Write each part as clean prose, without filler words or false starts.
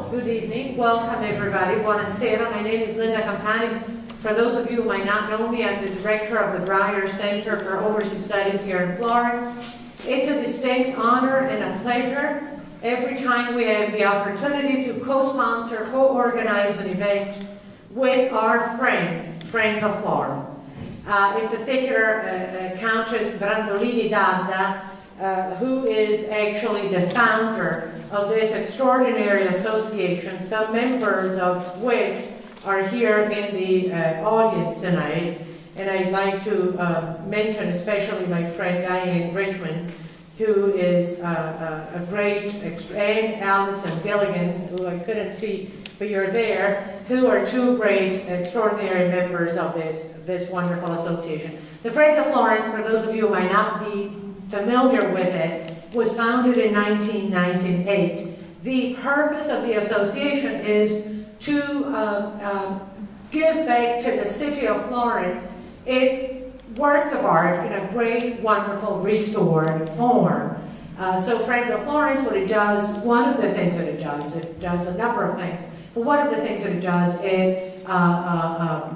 good evening. Welcome, everybody. Buonasera. My name is Linda Campani. For those of you who might not know me, I'm the director of the Breyer Center for Overseas Studies here in Florence. It's a distinct honor and a pleasure every time we have the opportunity to co-sponsor, co-organize an event with our friends of Florence. In particular, Countess Brandolini D'Adda, who is actually the founder of this extraordinary association, some members of which are here in the audience tonight. And I'd like to mention especially my friend Diane Richmond, who is a great, and Alison Gilligan, who I couldn't see, but you're there, who are two great, extraordinary members of this wonderful association. The Friends of Florence, for those of you who might not be familiar with it, was founded in 1998. The purpose of the association is to give back to the city of Florence its works of art in a great, wonderful, restored form. So Friends of Florence, what it does, one of the things that it does a number of things, but one of the things that it does, it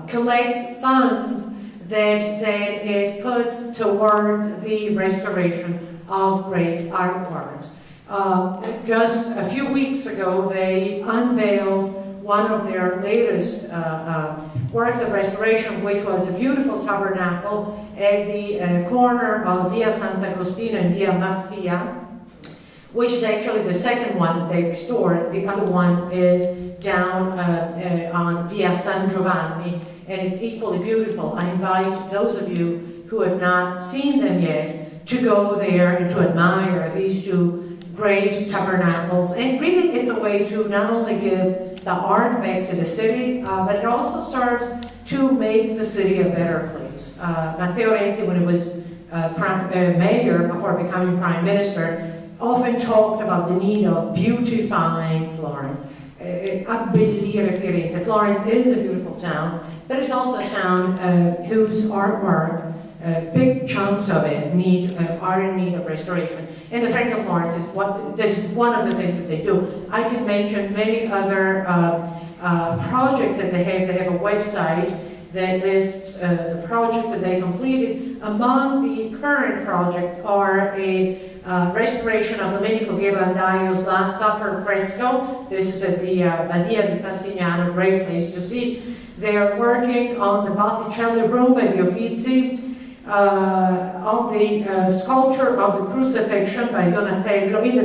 collects funds that it puts towards the restoration of great artworks. Just a few weeks ago, they unveiled one of their latest works of restoration, which was a beautiful tabernacle at the corner of Via Sant'Agostino and Via Maffia, which is actually the second one that they restored. The other one is down on Via San Giovanni, and it's equally beautiful. I invite those of you who have not seen them yet to go there and to admire these two great tabernacles. And really, it's a way to not only give the art back to the city, but it also starts to make the city a better place. Matteo Renzi, when he was mayor before becoming prime minister, often talked about the need of beautifying Florence. Abbellire Firenze. Florence is a beautiful town, but it's also a town whose artwork, big chunks of it, are in need of restoration. And the Friends of Florence is one of the things that they do. I could mention many other projects that they have. They have a website that lists the projects that they completed. Among the current projects are a restoration of Domenico Ghirlandaio's Last Supper fresco. This is at the Badia di Passignano, great place to see. They are working on the Botticelli room at the Uffizi, on the sculpture of the Crucifixion by Donatello, in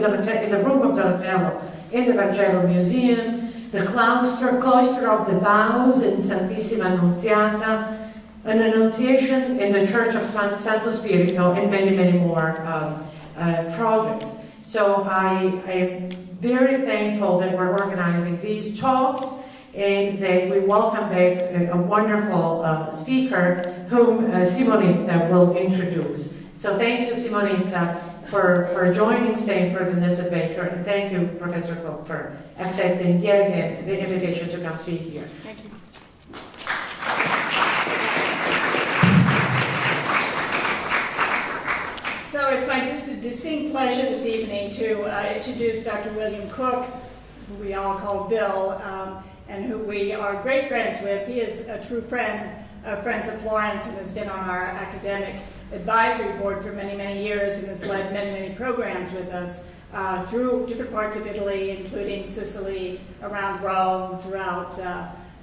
the room of Donatello in the Vangelo Museum, the cloister of the Vows in Santissima Annunziata, an Annunciation in the Church of Santo Spirito, and many, many more projects. So I am very thankful that we're organizing these talks and that we welcome back a wonderful speaker whom Simonetta will introduce. So thank you, Simonetta, for joining Stanford in this adventure, and thank you, Professor Cook, for accepting yet again the invitation to come speak here. Thank you. So it's my distinct pleasure this evening to introduce Dr. William Cook, who we all call Bill, and who we are great friends with. He is a true friend of Friends of Florence and has been on our academic advisory board for many, many years and has led many, many programs with us through different parts of Italy, including Sicily, around Rome, throughout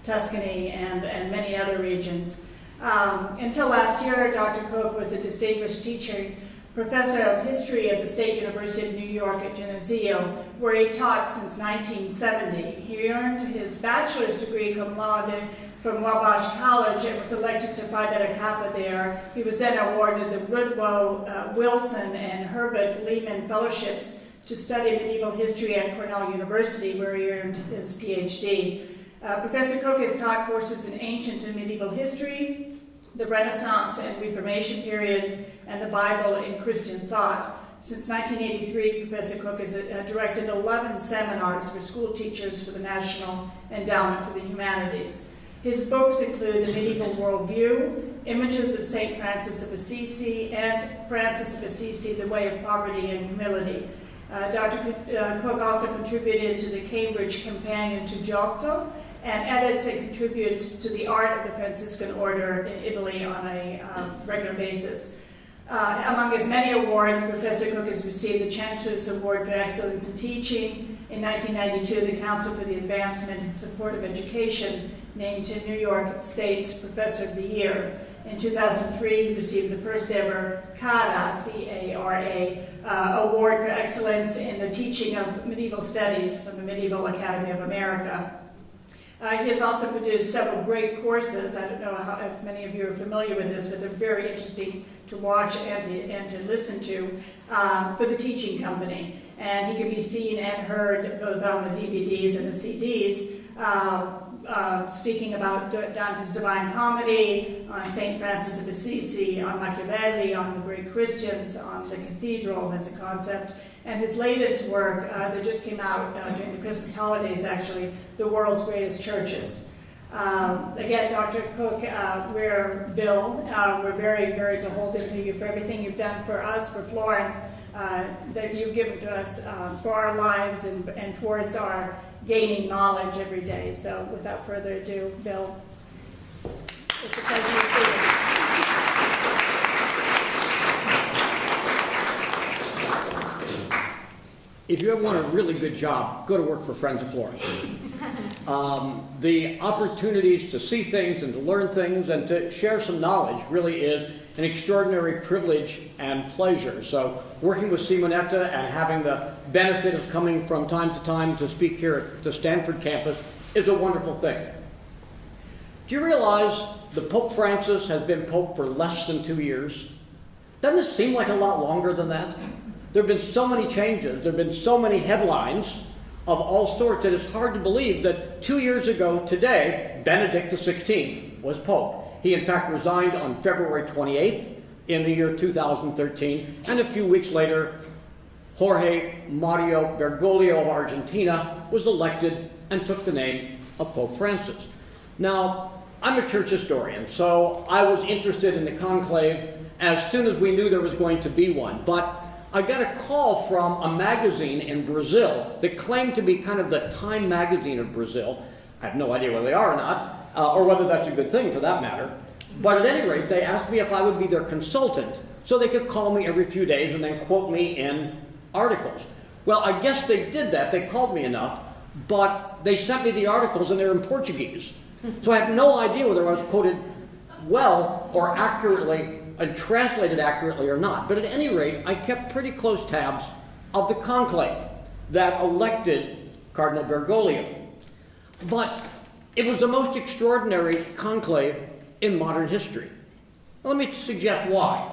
Tuscany, and many other regions. Until last year, Dr. Cook was a distinguished teacher, professor of history at the State University of New York at Geneseo, where he taught since 1970. He earned his bachelor's degree cum laude from Wabash College and was elected to Phi Beta Kappa there. He was then awarded the Woodrow Wilson and Herbert Lehman Fellowships to study medieval history at Cornell University, where he earned his PhD. Professor Cook has taught courses in ancient and medieval history, the Renaissance and Reformation periods, and the Bible in Christian thought. Since 1983, Professor Cook has directed 11 seminars for school teachers for the National Endowment for the Humanities. His books include The Medieval Worldview, Images of St. Francis of Assisi, and Francis of Assisi, The Way of Poverty and Humility. Dr. Cook also contributed to the Cambridge Companion to Giotto, and edits and contributes to the art of the Franciscan order in Italy on a regular basis. Among his many awards, Professor Cook has received the Chancellor's Award for Excellence in Teaching. In 1992, the Council for the Advancement and Support of Education named him New York State's Professor of the Year. In 2003, he received the first ever CARA, C-A-R-A, Award for Excellence in the Teaching of Medieval Studies from the Medieval Academy of America. He has also produced several great courses. I don't know if many of you are familiar with this, but they're very interesting to watch and to listen to for the teaching company. And he can be seen and heard both on the DVDs and the CDs, speaking about Dante's Divine Comedy, on St. Francis of Assisi, on Machiavelli, on the great Christians, on the cathedral as a concept. And his latest work that just came out during the Christmas holidays, actually, The World's Greatest Churches. Again, Dr. Cook, we're very, very beholden to you for everything you've done for us, for Florence, that you've given to us for our lives and towards our gaining knowledge every day. So without further ado, Bill, it's a pleasure to see you. If you ever want a really good job, go to work for Friends of Florence. The opportunities to see things and to learn things and to share some knowledge really is an extraordinary privilege and pleasure. So working with Simonetta and having the benefit of coming from time to time to speak here at the Stanford campus is a wonderful thing. Do you realize that Pope Francis has been Pope for less than 2 years? Doesn't it seem like a lot longer than that? There have been so many changes, there have been so many headlines of all sorts that it's hard to believe that 2 years ago today, Benedict XVI was Pope. He in fact resigned on February 28th in the year 2013, and a few weeks later, Jorge Mario Bergoglio of Argentina was elected and took the name of Pope Francis. Now, I'm a church historian, so I was interested in the conclave as soon as we knew there was going to be one, but I got a call from a magazine in Brazil that claimed to be kind of the Time magazine of Brazil. I have no idea whether they are or not, or whether that's a good thing for that matter. But at any rate, they asked me if I would be their consultant so they could call me every few days and then quote me in articles. Well, I guess they did that. They called me enough, but they sent me the articles and they're in Portuguese. So I have no idea whether I was quoted well or accurately and translated accurately or not. But at any rate, I kept pretty close tabs of the conclave that elected Cardinal Bergoglio. But it was the most extraordinary conclave in modern history. Let me suggest why.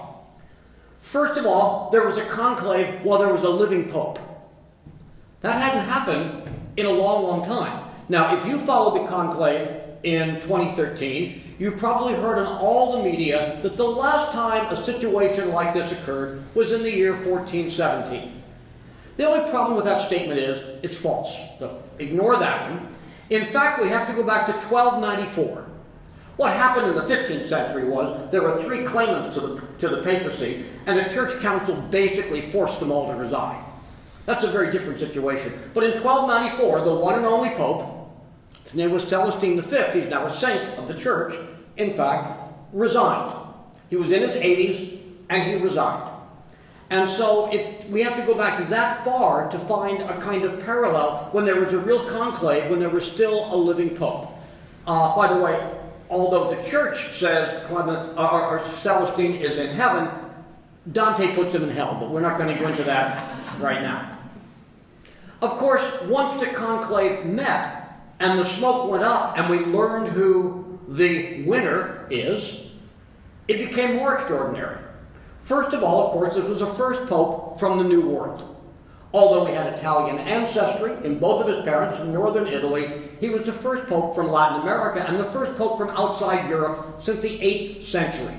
First of all, there was a conclave while there was a living pope. That hadn't happened in a long, long time. Now, if you followed the conclave in 2013, you probably heard in all the media that the last time a situation like this occurred was in the year 1417. The only problem with that statement is it's false. So ignore that one. In fact, we have to go back to 1294. What happened in the 15th century was there were 3 claimants to the papacy, and the church council basically forced them all to resign. That's a very different situation. But in 1294, the one and only pope, his name was Celestine V, he's now a saint of the church, in fact, resigned. He was in his 80s, and he resigned. And so we have to go back that far to find a kind of parallel when there was a real conclave, when there was still a living pope. By the way, although the church says Celestine is in heaven, Dante puts him in hell, but we're not going to go into that right now. Of course, once the conclave met, and the smoke went up, and we learned who the winner is, it became more extraordinary. First of all, of course, this was the first pope from the New World. Although he had Italian ancestry in both of his parents from northern Italy, he was the first pope from Latin America and the first pope from outside Europe since the 8th century.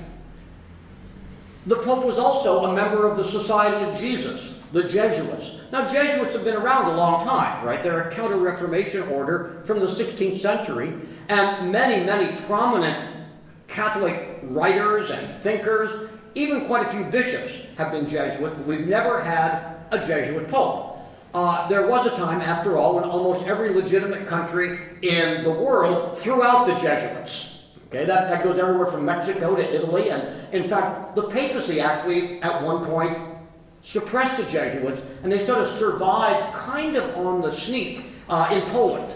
The pope was also a member of the Society of Jesus, the Jesuits. Now, Jesuits have been around a long time, right? They're a counter-Reformation order from the 16th century, and many, many prominent Catholic writers and thinkers, even quite a few bishops, have been Jesuit, but we've never had a Jesuit pope. There was a time, after all, when almost every legitimate country in the world threw out the Jesuits. Okay, that goes everywhere from Mexico to Italy, and in fact, the papacy actually, at one point, suppressed the Jesuits, and they sort of survived kind of on the sneak in Poland,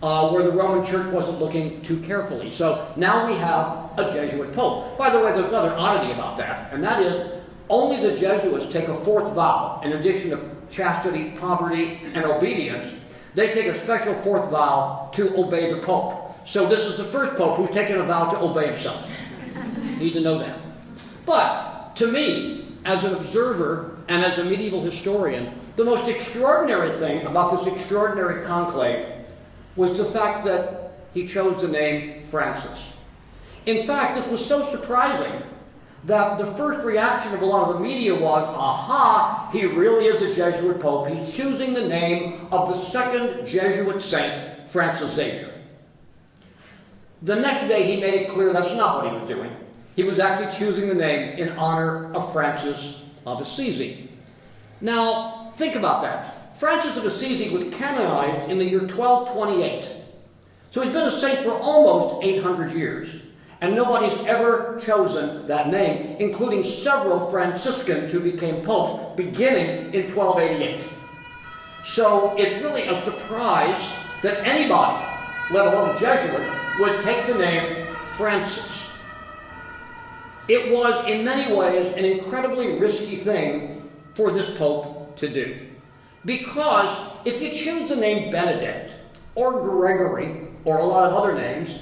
where the Roman Church wasn't looking too carefully. So now we have a Jesuit pope. By the way, there's another oddity about that, and that is only the Jesuits take a fourth vow. In addition to chastity, poverty, and obedience, they take a special fourth vow to obey the pope. So this is the first pope who's taken a vow to obey himself. Need to know that. But to me, as an observer and as a medieval historian, the most extraordinary thing about this extraordinary conclave was the fact that he chose the name Francis. In fact, this was so surprising that the first reaction of a lot of the media was, aha, he really is a Jesuit pope. He's choosing the name of the second Jesuit saint, Francis Xavier. The next day he made it clear that's not what he was doing. He was actually choosing the name in honor of Francis of Assisi. Now, think about that. Francis of Assisi was canonized in the year 1228. So he's been a saint for almost 800 years. And nobody's ever chosen that name, including several Franciscans who became popes beginning in 1288. So it's really a surprise that anybody, let alone a Jesuit, would take the name Francis. It was, in many ways, an incredibly risky thing for this pope to do. Because if you choose the name Benedict, or Gregory, or a lot of other names,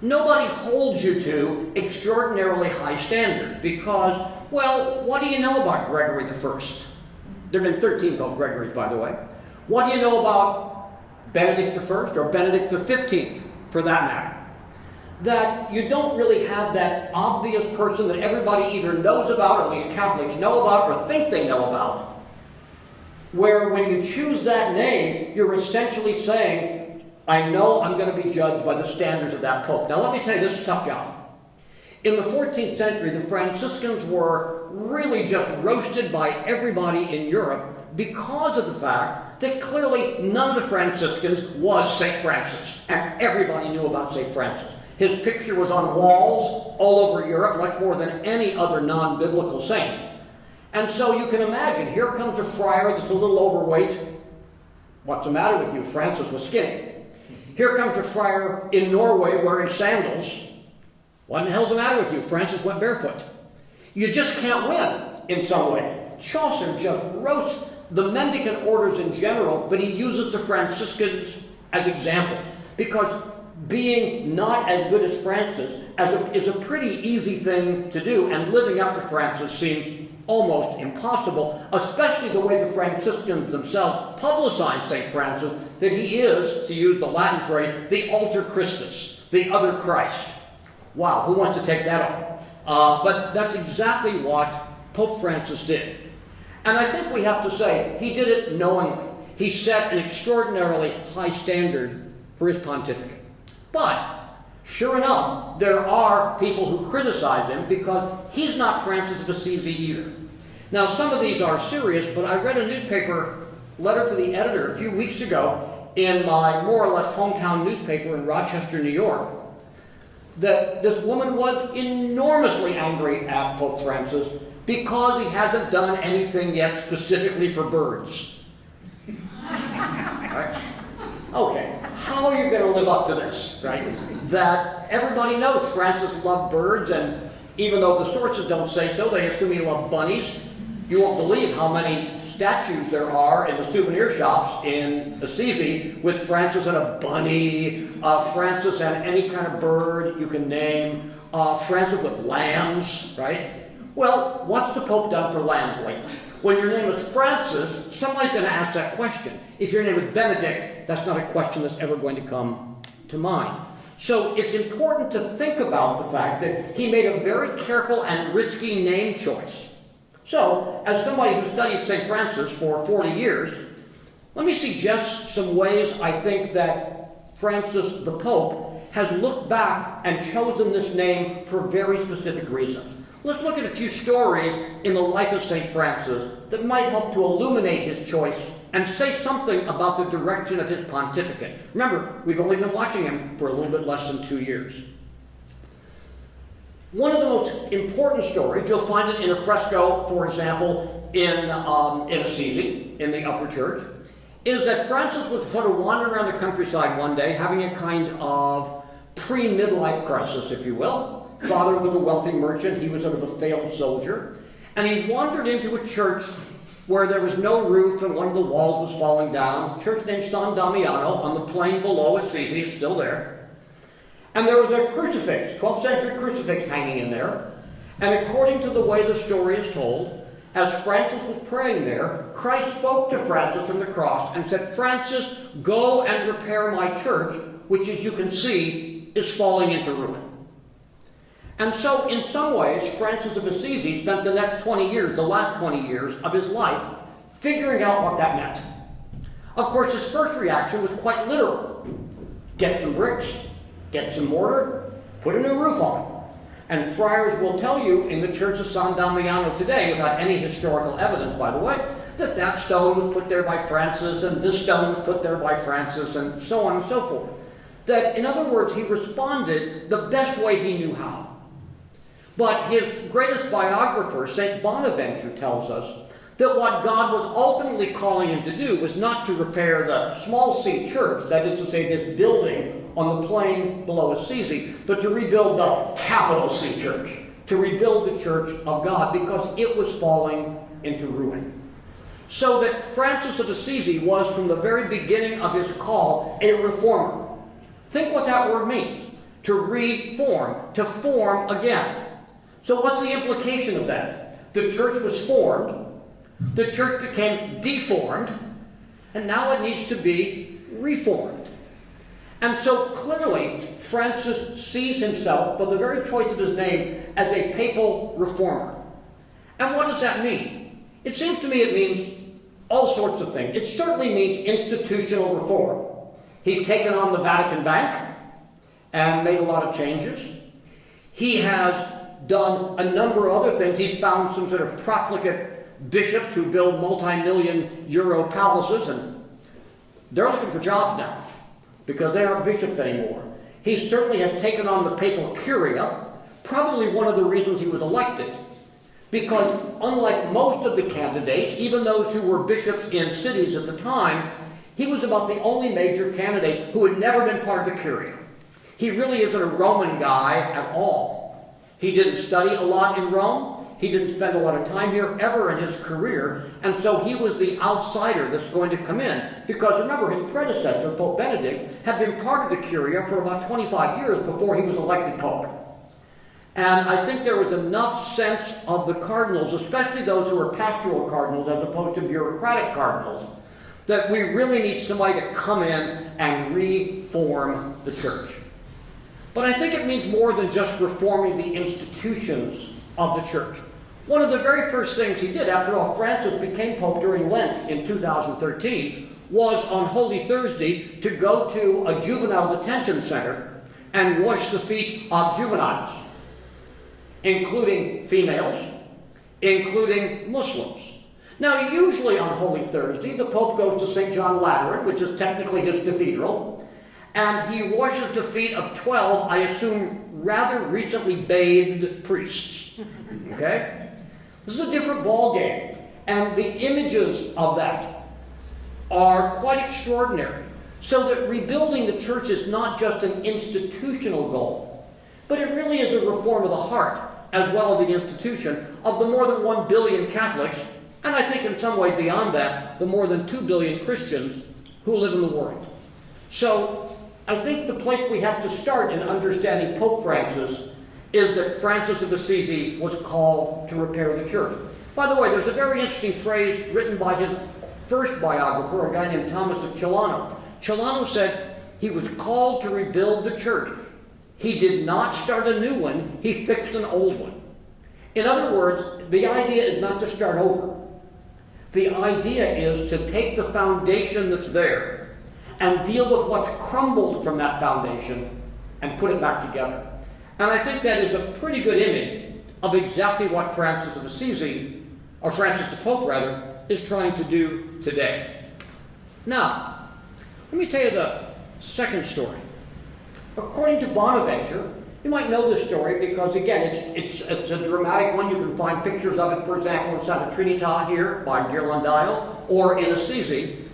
nobody holds you to extraordinarily high standards because, well, what do you know about Gregory the First? There have been 13 Pope Gregorys, by the way. What do you know about Benedict the First or Benedict the 15th, for that matter? That you don't really have that obvious person that everybody either knows about, or at least Catholics know about, or think they know about. Where when you choose that name, you're essentially saying, I know I'm going to be judged by the standards of that pope. Now let me tell you, this is a tough job. In the 14th century, the Franciscans were really just roasted by everybody in Europe because of the fact that clearly none of the Franciscans was St. Francis, and everybody knew about St. Francis. His picture was on walls all over Europe, much more than any other non-biblical saint. And so you can imagine, here comes a friar that's a little overweight. What's the matter with you? Francis was skinny. Here comes a friar in Norway wearing sandals. What in the hell's the matter with you? Francis went barefoot. You just can't win in some way. Chaucer just roasts the mendicant orders in general, but he uses the Franciscans as examples. Because being not as good as Francis is a pretty easy thing to do, and living up to Francis seems almost impossible, especially the way the Franciscans themselves publicize St. Francis, that he is, to use the Latin phrase, the alter Christus, the other Christ. Wow, who wants to take that on? But that's exactly what Pope Francis did. And I think we have to say, he did it knowingly. He set an extraordinarily high standard for his pontificate. But, sure enough, there are people who criticize him because he's not Francis of Assisi either. Now, some of these are serious, but I read a newspaper letter to the editor a few weeks ago in my more or less hometown newspaper in Rochester, New York, that this woman was enormously angry at Pope Francis because he hasn't done anything yet specifically for birds. Right? Okay, how are you going to live up to this, right? That everybody knows Francis loved birds, and even though the sources don't say so, they assume he loved bunnies. You won't believe how many statues there are in the souvenir shops in Assisi with Francis and a bunny, Francis and any kind of bird you can name, Francis with lambs, right? Well, what's the Pope done for lambs lately? When your name is Francis, somebody's going to ask that question. If your name is Benedict, that's not a question that's ever going to come to mind. So it's important to think about the fact that he made a very careful and risky name choice. So, as somebody who studied St. Francis for 40 years, let me suggest some ways I think that Francis the Pope has looked back and chosen this name for very specific reasons. let's look at a few stories in the life of St. Francis that might help to illuminate his choice and say something about the direction of his pontificate. Remember, we've only been watching him for a little bit less than 2 years. One of the most important stories, you'll find it in a fresco, for example, in Assisi, in the upper church, is that Francis was sort of wandering around the countryside one day, having a kind of pre-midlife crisis, if you will. Father was a wealthy merchant, he was sort of a failed soldier, and he wandered into a church where there was no roof and one of the walls was falling down, a church named San Damiano on the plain below Assisi, it's still there. And there was a crucifix, 12th century crucifix hanging in there, and according to the way the story is told, as Francis was praying there, Christ spoke to Francis from the cross and said, "Francis, go and repair my church, which as you can see is falling into ruin." And so in some ways, Francis of Assisi spent the next 20 years, the last 20 years of his life, figuring out what that meant. Of course, his first reaction was quite literal. Get some bricks, get some mortar, put a new roof on. And friars will tell you in the Church of San Damiano today, without any historical evidence, by the way, that that stone was put there by Francis, and this stone was put there by Francis, and so on and so forth. That, in other words, he responded the best way he knew how. But his greatest biographer, St. Bonaventure, tells us that what God was ultimately calling him to do was not to repair the small C church, that is to say this building on the plain below Assisi, but to rebuild the capital C church, to rebuild the church of God, because it was falling into ruin. So that Francis of Assisi was, from the very beginning of his call, a reformer. Think what that word means. To reform, to form again. So what's the implication of that? The church was formed, the church became deformed, and now it needs to be reformed. And so clearly, Francis sees himself, by the very choice of his name, as a papal reformer. And what does that mean? It seems to me it means all sorts of things. It certainly means institutional reform. He's taken on the Vatican Bank and made a lot of changes. He has done a number of other things. He's found some sort of profligate bishops who build multi-million euro palaces, and they're looking for jobs now, because they aren't bishops anymore. He certainly has taken on the papal curia, probably one of the reasons he was elected. Because unlike most of the candidates, even those who were bishops in cities at the time, he was about the only major candidate who had never been part of the curia. He really isn't a Roman guy at all. He didn't study a lot in Rome. He didn't spend a lot of time here ever in his career, and so he was the outsider that's going to come in. Because remember, his predecessor, Pope Benedict, had been part of the Curia for about 25 years before he was elected Pope. And I think there was enough sense of the cardinals, especially those who were pastoral cardinals as opposed to bureaucratic cardinals, that we really need somebody to come in and reform the church. But I think it means more than just reforming the institutions of the church. One of the very first things he did, after all, Francis became Pope during Lent in 2013, was on Holy Thursday to go to a juvenile detention center and wash the feet of juveniles, including females, including Muslims. Now, usually on Holy Thursday, the Pope goes to St. John Lateran, which is technically his cathedral, and he washes the feet of 12, I assume, rather recently bathed priests. Okay? This is a different ball game, and the images of that are quite extraordinary. So that rebuilding the church is not just an institutional goal, but it really is a reform of the heart, as well as the institution, of the more than 1 billion Catholics, and I think in some way beyond that, the more than 2 billion Christians who live in the world. So I think the place we have to start in understanding Pope Francis is that Francis of Assisi was called to repair the church. By the way, there's a very interesting phrase written by his first biographer, a guy named Thomas of Celano. Celano said he was called to rebuild the church. He did not start a new one, he fixed an old one. In other words, the idea is not to start over. The idea is to take the foundation that's there and deal with what crumbled from that foundation and put it back together. And I think that is a pretty good image of exactly what Francis of Assisi, or Francis the Pope rather, is trying to do today. Now, let me tell you the second story. According to Bonaventure, you might know this story because, again, it's a dramatic one. You can find pictures of it, for example, in Santa Trinita here by Ghirlandaio, or in Assisi,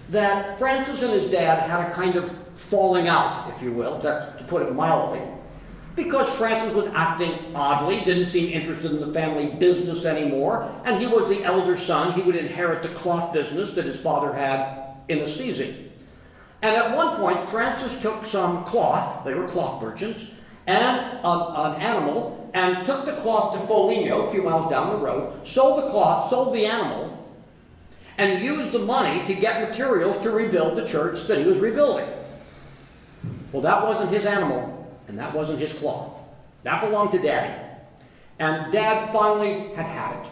that Francis and his dad had a kind of falling out, if you will, to put it mildly, because Francis was acting oddly, didn't seem interested in the family business anymore, and he was the elder son. He would inherit the cloth business that his father had in Assisi. And at one point, Francis took some cloth, they were cloth merchants, and an animal, and took the cloth to Foligno, a few miles down the road, sold the cloth, sold the animal, and used the money to get materials to rebuild the church that he was rebuilding. Well, that wasn't his animal, and that wasn't his cloth. That belonged to Daddy. And Dad finally had it.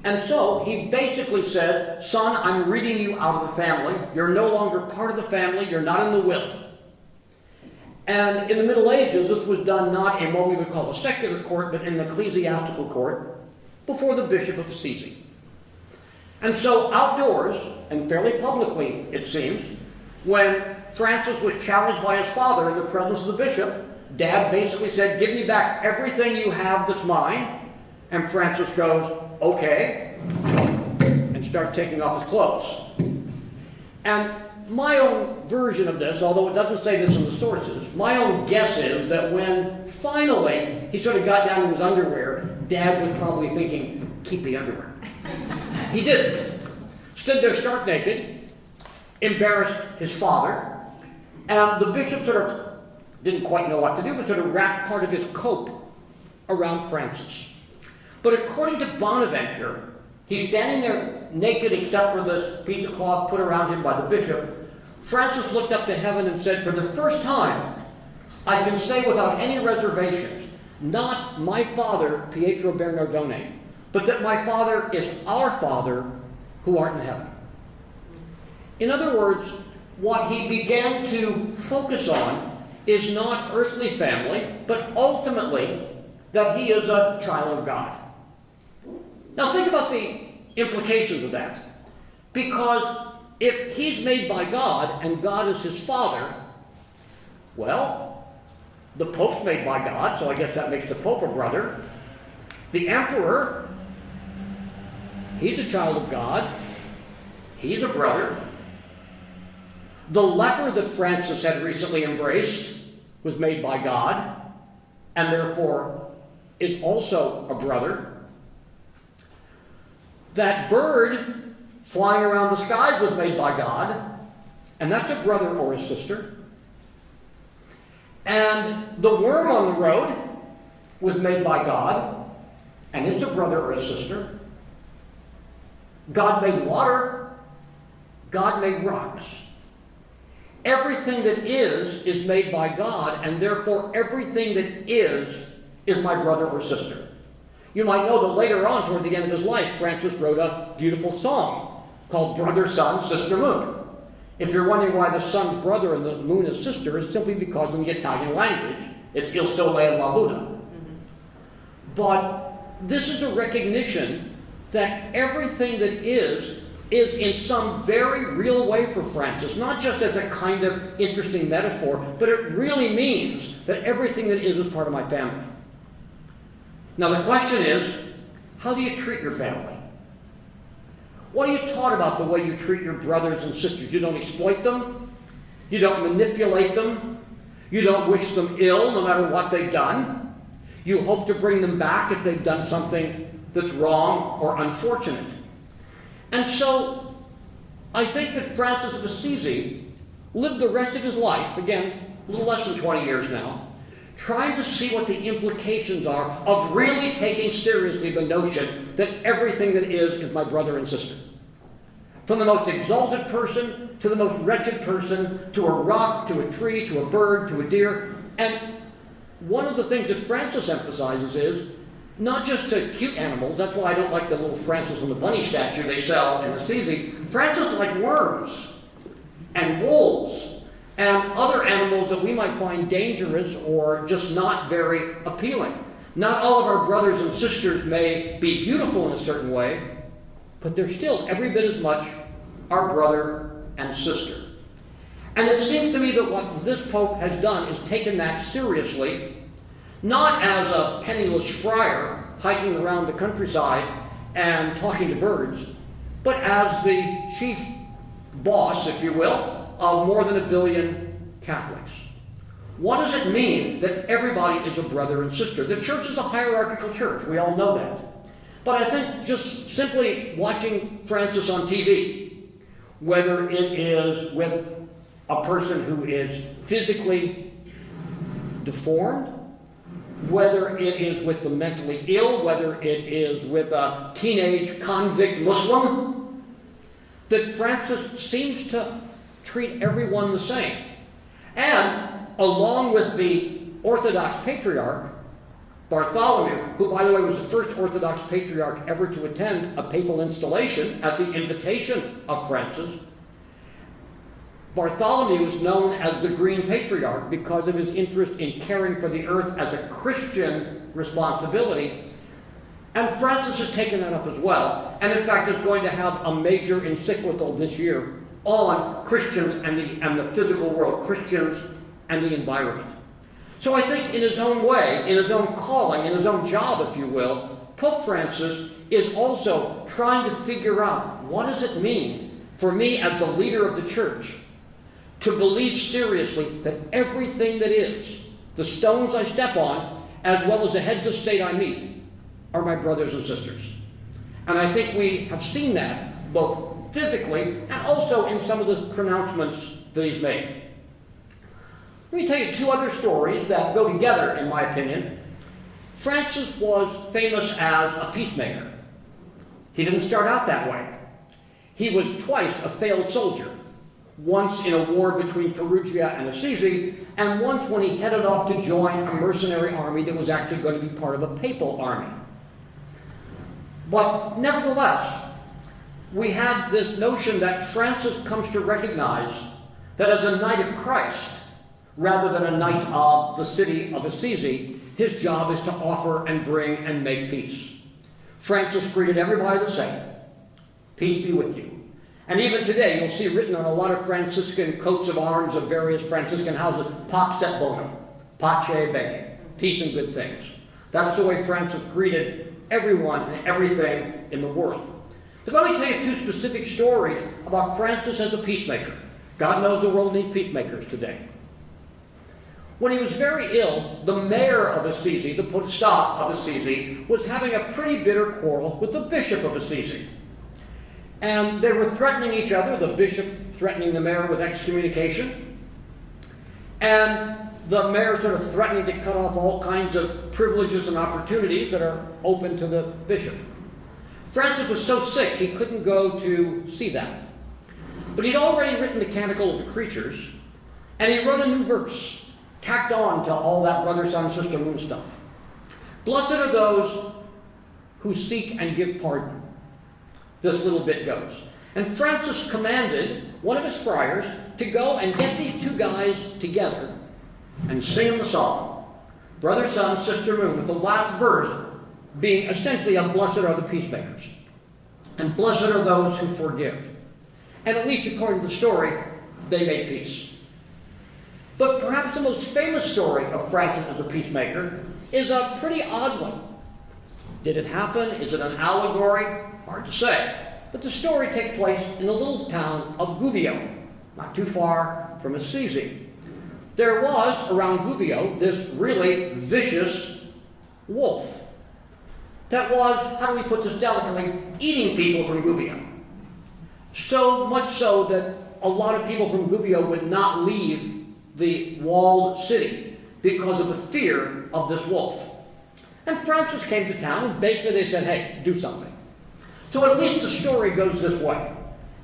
And so he basically said, son, I'm reading you out of the family. You're no longer part of the family. You're not in the will. And in the Middle Ages, this was done not in what we would call a secular court, but in an ecclesiastical court before the Bishop of Assisi. And so outdoors, and fairly publicly, it seems, when Francis was challenged by his father in the presence of the bishop, Dad basically said, give me back everything you have that's mine. And Francis goes, okay, and starts taking off his clothes. And my own version of this, although it doesn't say this in the sources, my own guess is that when finally he sort of got down to his underwear, Dad was probably thinking, keep the underwear. He didn't. Stood there stark naked, embarrassed his father, and the bishop sort of didn't quite know what to do, but sort of wrapped part of his coat around Francis. But according to Bonaventure, he's standing there naked except for this piece of cloth put around him by the bishop. Francis looked up to heaven and said, for the first time, I can say without any reservations, not my father, Pietro Bernardone, but that my Father is our Father who art in heaven. In other words, what he began to focus on is not earthly family, but ultimately that he is a child of God. Now think about the implications of that. Because if he's made by God and God is his Father, well, the Pope's made by God, so I guess that makes the Pope a brother. The Emperor, he's a child of God. He's a brother. The leper that Francis had recently embraced was made by God, and therefore is also a brother. That bird flying around the skies was made by God, and that's a brother or a sister. And the worm on the road was made by God, and it's a brother or a sister. God made water. God made rocks. Everything that is made by God, and therefore everything that is my brother or sister. You might know that later on, toward the end of his life, Francis wrote a beautiful song called Brother, Sun, Sister, Moon. If you're wondering why the sun's brother and the moon is sister, it's simply because in the Italian language, it's Il Sole e la Luna. But this is a recognition that everything that is in some very real way for Francis, not just as a kind of interesting metaphor, but it really means that everything that is part of my family. Now the question is, how do you treat your family? What are you taught about the way you treat your brothers and sisters? You don't exploit them. You don't manipulate them. You don't wish them ill no matter what they've done. You hope to bring them back if they've done something that's wrong or unfortunate. And so, I think that Francis of Assisi lived the rest of his life, again, a little less than 20 years now, trying to see what the implications are of really taking seriously the notion that everything that is my brother and sister. From the most exalted person to the most wretched person, to a rock, to a tree, to a bird, to a deer. And one of the things that Francis emphasizes is not just to cute animals. That's why I don't like the little Francis and the bunny statue they sell in Assisi. Francis liked worms and wolves and other animals that we might find dangerous or just not very appealing. Not all of our brothers and sisters may be beautiful in a certain way, but they're still every bit as much our brother and sister. And it seems to me that what this Pope has done is taken that seriously, not as a penniless friar hiking around the countryside and talking to birds, but as the chief boss, if you will, of more than 1 billion Catholics. What does it mean that everybody is a brother and sister? The church is a hierarchical church. We all know that. But I think just simply watching Francis on TV, whether it is with a person who is physically deformed, whether it is with the mentally ill, whether it is with a teenage convict Muslim, that Francis seems to treat everyone the same. And along with the Orthodox Patriarch, Bartholomew, who, by the way, was the first Orthodox Patriarch ever to attend a papal installation at the invitation of Francis, Bartholomew is known as the Green Patriarch because of his interest in caring for the earth as a Christian responsibility. And Francis has taken that up as well, and in fact is going to have a major encyclical this year on Christians and the physical world, Christians and the environment. So I think in his own way, in his own calling, in his own job, if you will, Pope Francis is also trying to figure out what does it mean for me as the leader of the church to believe seriously that everything that is, the stones I step on, as well as the heads of state I meet, are my brothers and sisters. And I think we have seen that both physically and also in some of the pronouncements that he's made. Let me tell you 2 other stories that go together, in my opinion. Francis was famous as a peacemaker. He didn't start out that way. He was twice a failed soldier. Once in a war between Perugia and Assisi, and once when he headed off to join a mercenary army that was actually going to be part of a papal army. But nevertheless, we have this notion that Francis comes to recognize that as a knight of Christ, rather than a knight of the city of Assisi, his job is to offer and bring and make peace. Francis greeted everybody the same. Peace be with you. And even today, you'll see written on a lot of Franciscan coats of arms of various Franciscan houses, Pax et Bonum, Pace Bene, peace and good things. That's the way Francis greeted everyone and everything in the world. But let me tell you 2 specific stories about Francis as a peacemaker. God knows the world needs peacemakers today. When he was very ill, the mayor of Assisi, the podestà of Assisi, was having a pretty bitter quarrel with the bishop of Assisi. And they were threatening each other, the bishop threatening the mayor with excommunication, and the mayor sort of threatening to cut off all kinds of privileges and opportunities that are open to the bishop. Francis was so sick he couldn't go to see them. But he'd already written the Canticle of the Creatures, and he wrote a new verse, tacked on to all that brother, sun, sister, moon stuff. Blessed are those who seek and give pardon. This little bit goes. And Francis commanded one of his friars to go and get these 2 guys together and sing them the song, Brother, Sun, Sister, Moon, with the last verse being essentially a blessed are the peacemakers. And blessed are those who forgive. And at least according to the story, they made peace. But perhaps the most famous story of Francis as a peacemaker is a pretty odd one. Did it happen? Is it an allegory? Hard to say. But the story takes place in the little town of Gubbio, not too far from Assisi. There was, around Gubbio, this really vicious wolf that was, how do we put this delicately, eating people from Gubbio. So much so that a lot of people from Gubbio would not leave the walled city because of the fear of this wolf. And Francis came to town, and basically they said, hey, do something. So at least the story goes this way.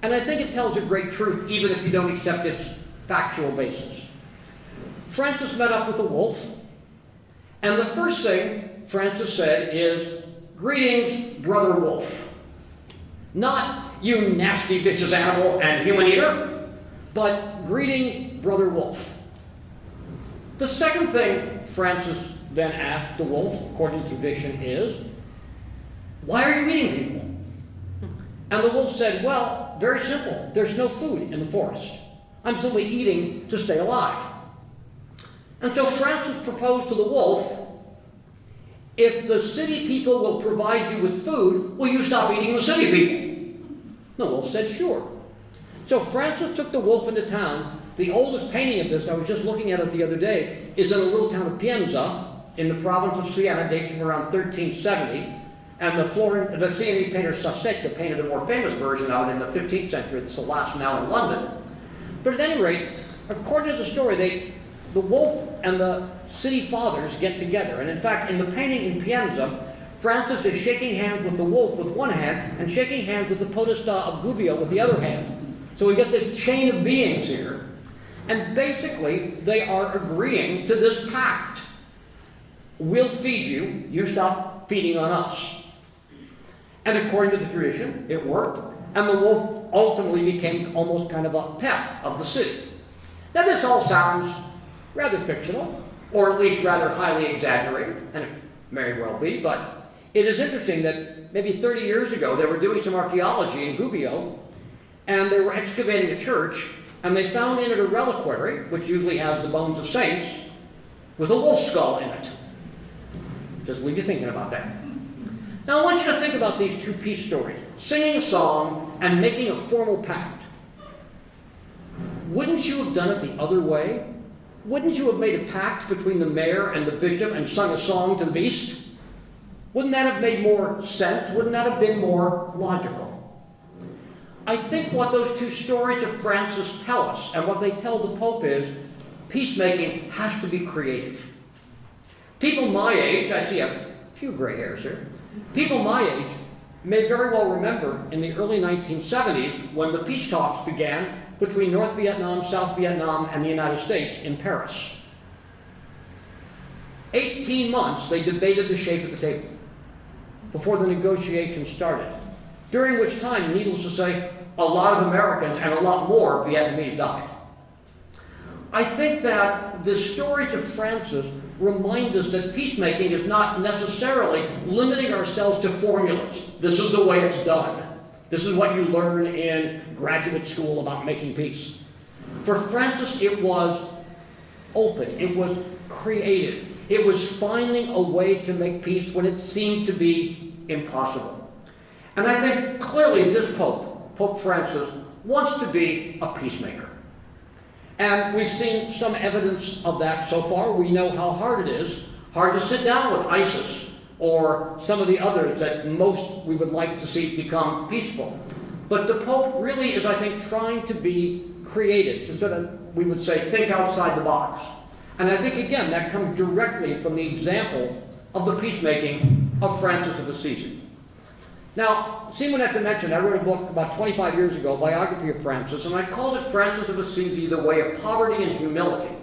And I think it tells a great truth, even if you don't accept its factual basis. Francis met up with the wolf, and the first thing Francis said is, greetings, brother wolf. Not, you nasty, vicious animal and human eater, but greetings, brother wolf. The second thing Francis then asked the wolf, according to tradition, is, "Why are you eating people?" And the wolf said, "Well, very simple. There's no food in the forest. I'm simply eating to stay alive." And so Francis proposed to the wolf, "If the city people will provide you with food, will you stop eating the city people?" The wolf said, "Sure." So Francis took the wolf into town. The oldest painting of this, I was just looking at it the other day, is in a little town of Pienza in the province of Siena, dates from around 1370. And the Sienese painter Sassetti painted a more famous version of it in the 15th century. It's the last now in London. But at any rate, according to the story, the wolf and the city fathers get together. And in fact, in the painting in Pienza, Francis is shaking hands with the wolf with one hand and shaking hands with the podesta of Gubbio with the other hand. So we get this chain of beings here. And basically, they are agreeing to this pact. We'll feed you, you stop feeding on us. And according to the tradition, it worked. And the wolf ultimately became almost kind of a pet of the city. Now this all sounds rather fictional, or at least rather highly exaggerated, and it may well be, but it is interesting that maybe 30 years ago they were doing some archaeology in Gubbio, and they were excavating a church, and they found in it a reliquary, which usually has the bones of saints, with a wolf skull in it. Just leave you thinking about that. Now I want you to think about these two peace stories, singing a song and making a formal pact. Wouldn't you have done it the other way? Wouldn't you have made a pact between the mayor and the bishop and sung a song to the beast? Wouldn't that have made more sense? Wouldn't that have been more logical? I think what those two stories of Francis tell us, and what they tell the Pope, is peacemaking has to be creative. People my age, I see a few gray hairs here, people my age may very well remember in the early 1970s when the peace talks began between North Vietnam, South Vietnam, and the United States in Paris. 18 months they debated the shape of the table before the negotiations started, during which time, needless to say, a lot of Americans and a lot more Vietnamese died. I think that the stories of Francis remind us that peacemaking is not necessarily limiting ourselves to formulas. This is the way it's done. This is what you learn in graduate school about making peace. For Francis, it was open. It was creative. It was finding a way to make peace when it seemed to be impossible. And I think clearly this Pope, Pope Francis, wants to be a peacemaker. And we've seen some evidence of that so far. We know how hard it is. Hard to sit down with ISIS or some of the others that most we would like to see become peaceful. But the Pope really is, I think, trying to be creative, to sort of, we would say, think outside the box. And I think, again, that comes directly from the example of the peacemaking of Francis of Assisi. Now, Simonetta mentioned, I wrote a book about 25 years ago, a biography of Francis, and I called it Francis of Assisi, The Way of Poverty and Humility.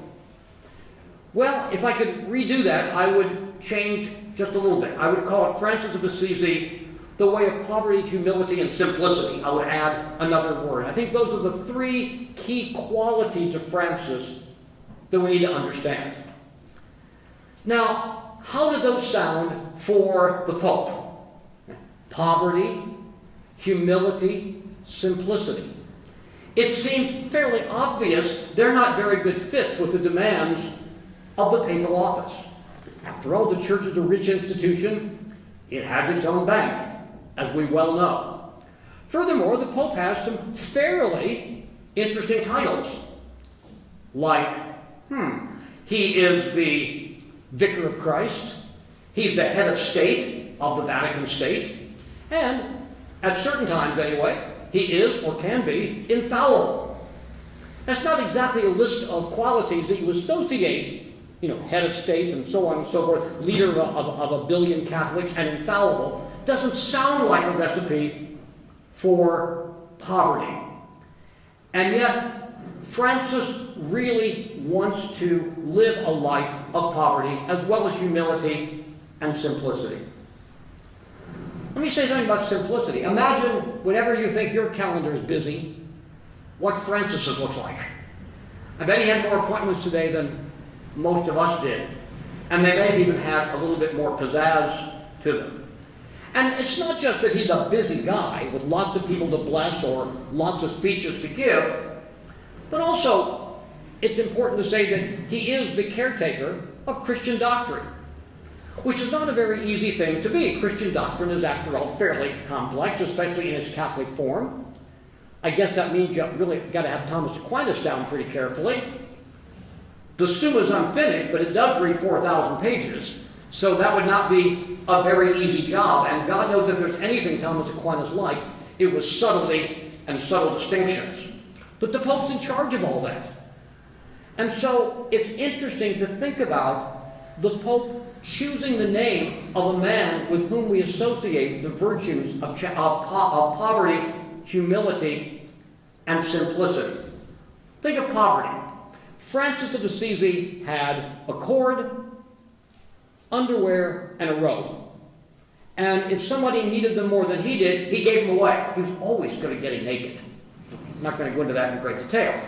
Well, if I could redo that, I would change just a little bit. I would call it Francis of Assisi, The Way of Poverty, Humility, and Simplicity. I would add another word. I think those are the three key qualities of Francis that we need to understand. Now, how do those sound for the Pope? Poverty, humility, simplicity. It seems fairly obvious they're not very good fits with the demands of the papal office. After all, the church is a rich institution. It has its own bank, as we well know. Furthermore, the Pope has some fairly interesting titles, like, he is the Vicar of Christ, he's the head of state of the Vatican State, and, at certain times anyway, he is, or can be, infallible. That's not exactly a list of qualities that you associate, head of state and so on and so forth, leader of a billion Catholics and infallible. Doesn't sound like a recipe for poverty. And yet, Francis really wants to live a life of poverty as well as humility and simplicity. Let me say something about simplicity. Imagine, whenever you think your calendar is busy, what Francis's looks like. I bet he had more appointments today than most of us did. And they may have even had a little bit more pizzazz to them. And it's not just that he's a busy guy with lots of people to bless or lots of speeches to give, but also it's important to say that he is the caretaker of Christian doctrine, which is not a very easy thing to be. Christian doctrine is, after all, fairly complex, especially in its Catholic form. I guess that means you really got to have Thomas Aquinas down pretty carefully. The Summa is unfinished, but it does read 4,000 pages, so that would not be a very easy job. And God knows if there's anything Thomas Aquinas liked, it was subtlety and subtle distinctions. But the Pope's in charge of all that. And so it's interesting to think about the Pope choosing the name of a man with whom we associate the virtues of poverty, humility, and simplicity. Think of poverty. Francis of Assisi had a cord, underwear, and a robe. And if somebody needed them more than he did, he gave them away. He was always good at getting naked. I'm not going to go into that in great detail.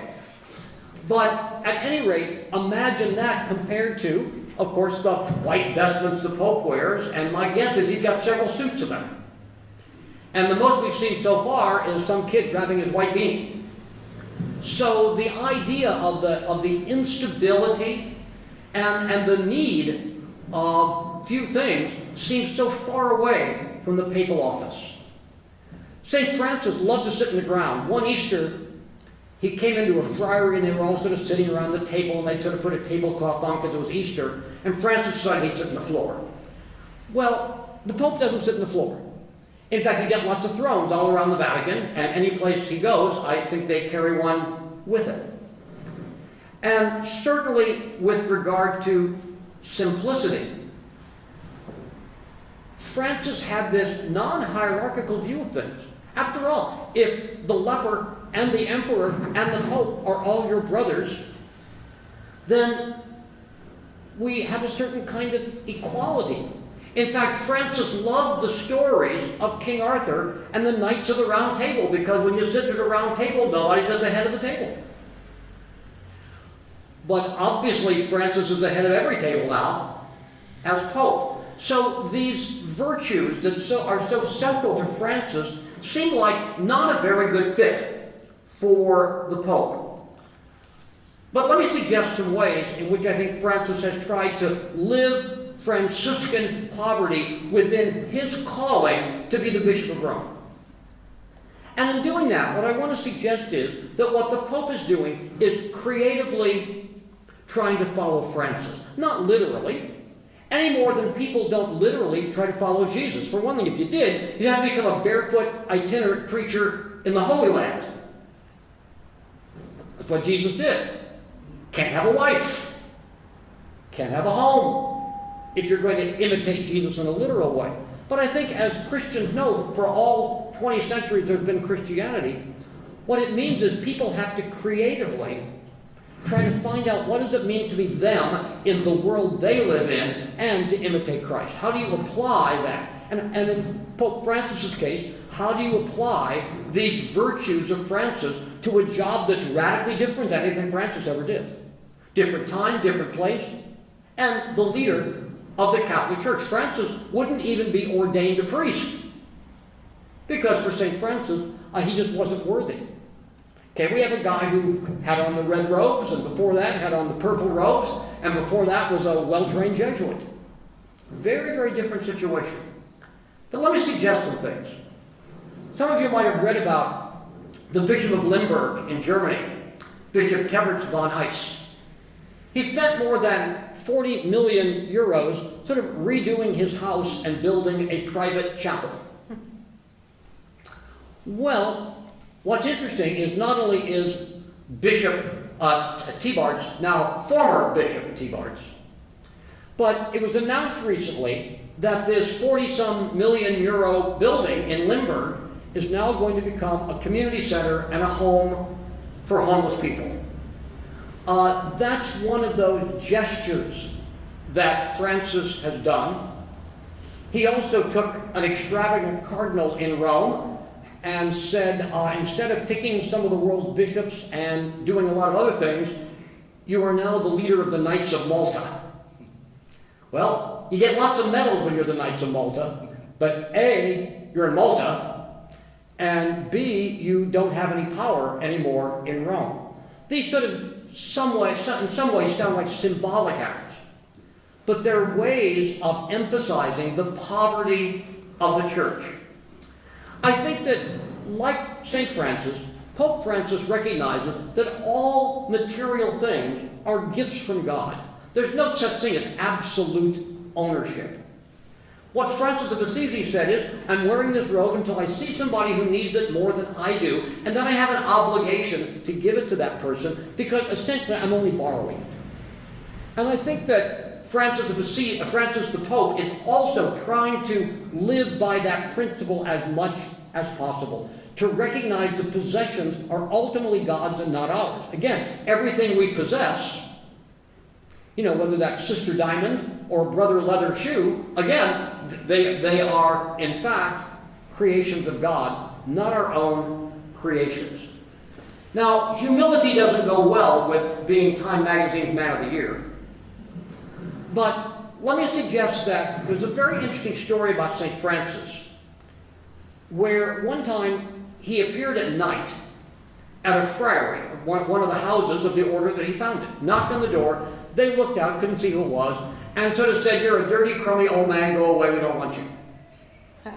But at any rate, imagine that compared to, of course, the white vestments the Pope wears, and my guess is he's got several suits of them. And the most we've seen so far is some kid grabbing his white beanie. So the idea of the instability and the need of few things seems so far away from the papal office. St. Francis loved to sit in the ground. One Easter, he came into a friary and they were all sort of sitting around the table, and they sort of put a tablecloth on because it was Easter, and Francis decided he'd sit on the floor. Well, the Pope doesn't sit on the floor. In fact, you get lots of thrones all around the Vatican, and any place he goes, I think they carry one with him. And certainly with regard to simplicity, Francis had this non-hierarchical view of things. After all, if the leper and the emperor and the Pope are all your brothers, then we have a certain kind of equality. In fact, Francis loved the stories of King Arthur and the Knights of the Round Table, because when you sit at a round table, nobody's at the head of the table. But obviously, Francis is the head of every table now as Pope. So these virtues that are so central to Francis seem like not a very good fit for the Pope. But let me suggest some ways in which I think Francis has tried to live Franciscan poverty within his calling to be the Bishop of Rome. And in doing that, what I want to suggest is that what the Pope is doing is creatively trying to follow Francis. Not literally, any more than people don't literally try to follow Jesus. For one thing, if you did, you'd have to become a barefoot itinerant preacher in the Holy Land. That's what Jesus did. Can't have a wife. Can't have a home, if you're going to imitate Jesus in a literal way. But I think, as Christians know, for all 20 centuries there's been Christianity, what it means is people have to creatively try to find out what does it mean to be them in the world they live in and to imitate Christ. How do you apply that? And in Pope Francis's case, how do you apply these virtues of Francis to a job that's radically different than anything Francis ever did? Different time, different place, and the leader of the Catholic Church. Francis wouldn't even be ordained a priest, because for St. Francis, he just wasn't worthy. Okay, we have a guy who had on the red robes, and before that had on the purple robes, and before that was a well-trained Jesuit. Very, very different situation. But let me suggest some things. Some of you might have read about the Bishop of Limburg in Germany, Bishop Teberts von Eist. He spent more than 40 million euros sort of redoing his house and building a private chapel. Well, what's interesting is not only is Bishop Tebarts now former Bishop Tebarts, but it was announced recently that this 40-some million euro building in Limburg is now going to become a community center and a home for homeless people. That's one of those gestures that Francis has done. He also took an extravagant cardinal in Rome and said, instead of picking some of the world's bishops and doing a lot of other things, you are now the leader of the Knights of Malta. Well, you get lots of medals when you're the Knights of Malta, but A, you're in Malta, and B, you don't have any power anymore in Rome. These sort of, in some ways, sound like symbolic acts, but they're ways of emphasizing the poverty of the church. I think that, like St. Francis, Pope Francis recognizes that all material things are gifts from God. There's no such thing as absolute ownership. What Francis of Assisi said is, I'm wearing this robe until I see somebody who needs it more than I do, and then I have an obligation to give it to that person, because essentially I'm only borrowing it. And I think that Francis of Assisi, Francis the Pope, is also trying to live by that principle as much as possible, to recognize that possessions are ultimately God's and not ours. Again, everything we possess, whether that's Sister Diamond or Brother Leather Shoe, again, they are, in fact, creations of God, not our own creations. Now, humility doesn't go well with being Time Magazine's Man of the Year. But let me suggest that there's a very interesting story about St. Francis, where one time he appeared at night at a friary, one of the houses of the order that he founded. Knocked on the door, they looked out, couldn't see who it was, and sort of said, "You're a dirty, crummy old man, go away, we don't want you."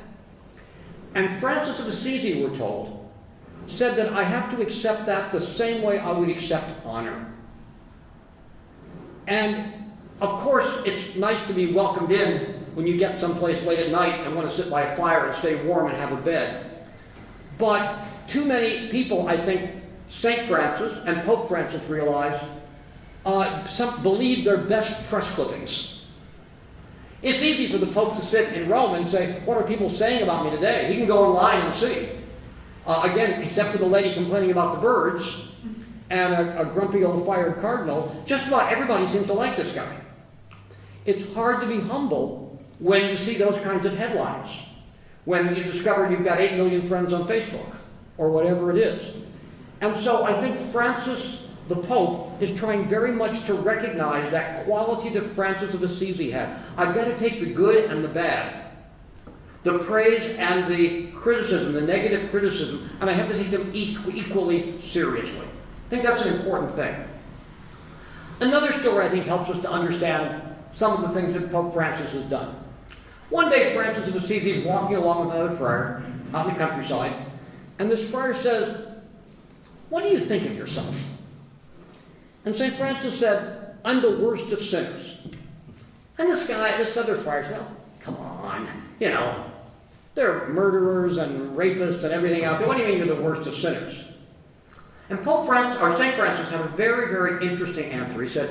And Francis of Assisi, we're told, said that I have to accept that the same way I would accept honor. And of course, it's nice to be welcomed in when you get someplace late at night and want to sit by a fire and stay warm and have a bed. But too many people, I think, St. Francis and Pope Francis realized, believe their best press clippings. It's easy for the Pope to sit in Rome and say, what are people saying about me today? He can go online and see. Again, except for the lady complaining about the birds and a grumpy old fired cardinal, just about everybody seems to like this guy. It's hard to be humble when you see those kinds of headlines, when you discover you've got 8 million friends on Facebook, or whatever it is. And so I think Francis the Pope is trying very much to recognize that quality that Francis of Assisi had. I've got to take the good and the bad, the praise and the criticism, the negative criticism, and I have to take them equally seriously. I think that's an important thing. Another story I think helps us to understand some of the things that Pope Francis has done. One day Francis of Assisi is walking along with another friar out in the countryside, and this friar says, "What do you think of yourself?" And St. Francis said, "I'm the worst of sinners." And this other friar said, "Oh, come on, there are murderers and rapists and everything out there. What do you mean you're the worst of sinners?" And St. Francis had a very, very interesting answer. He said,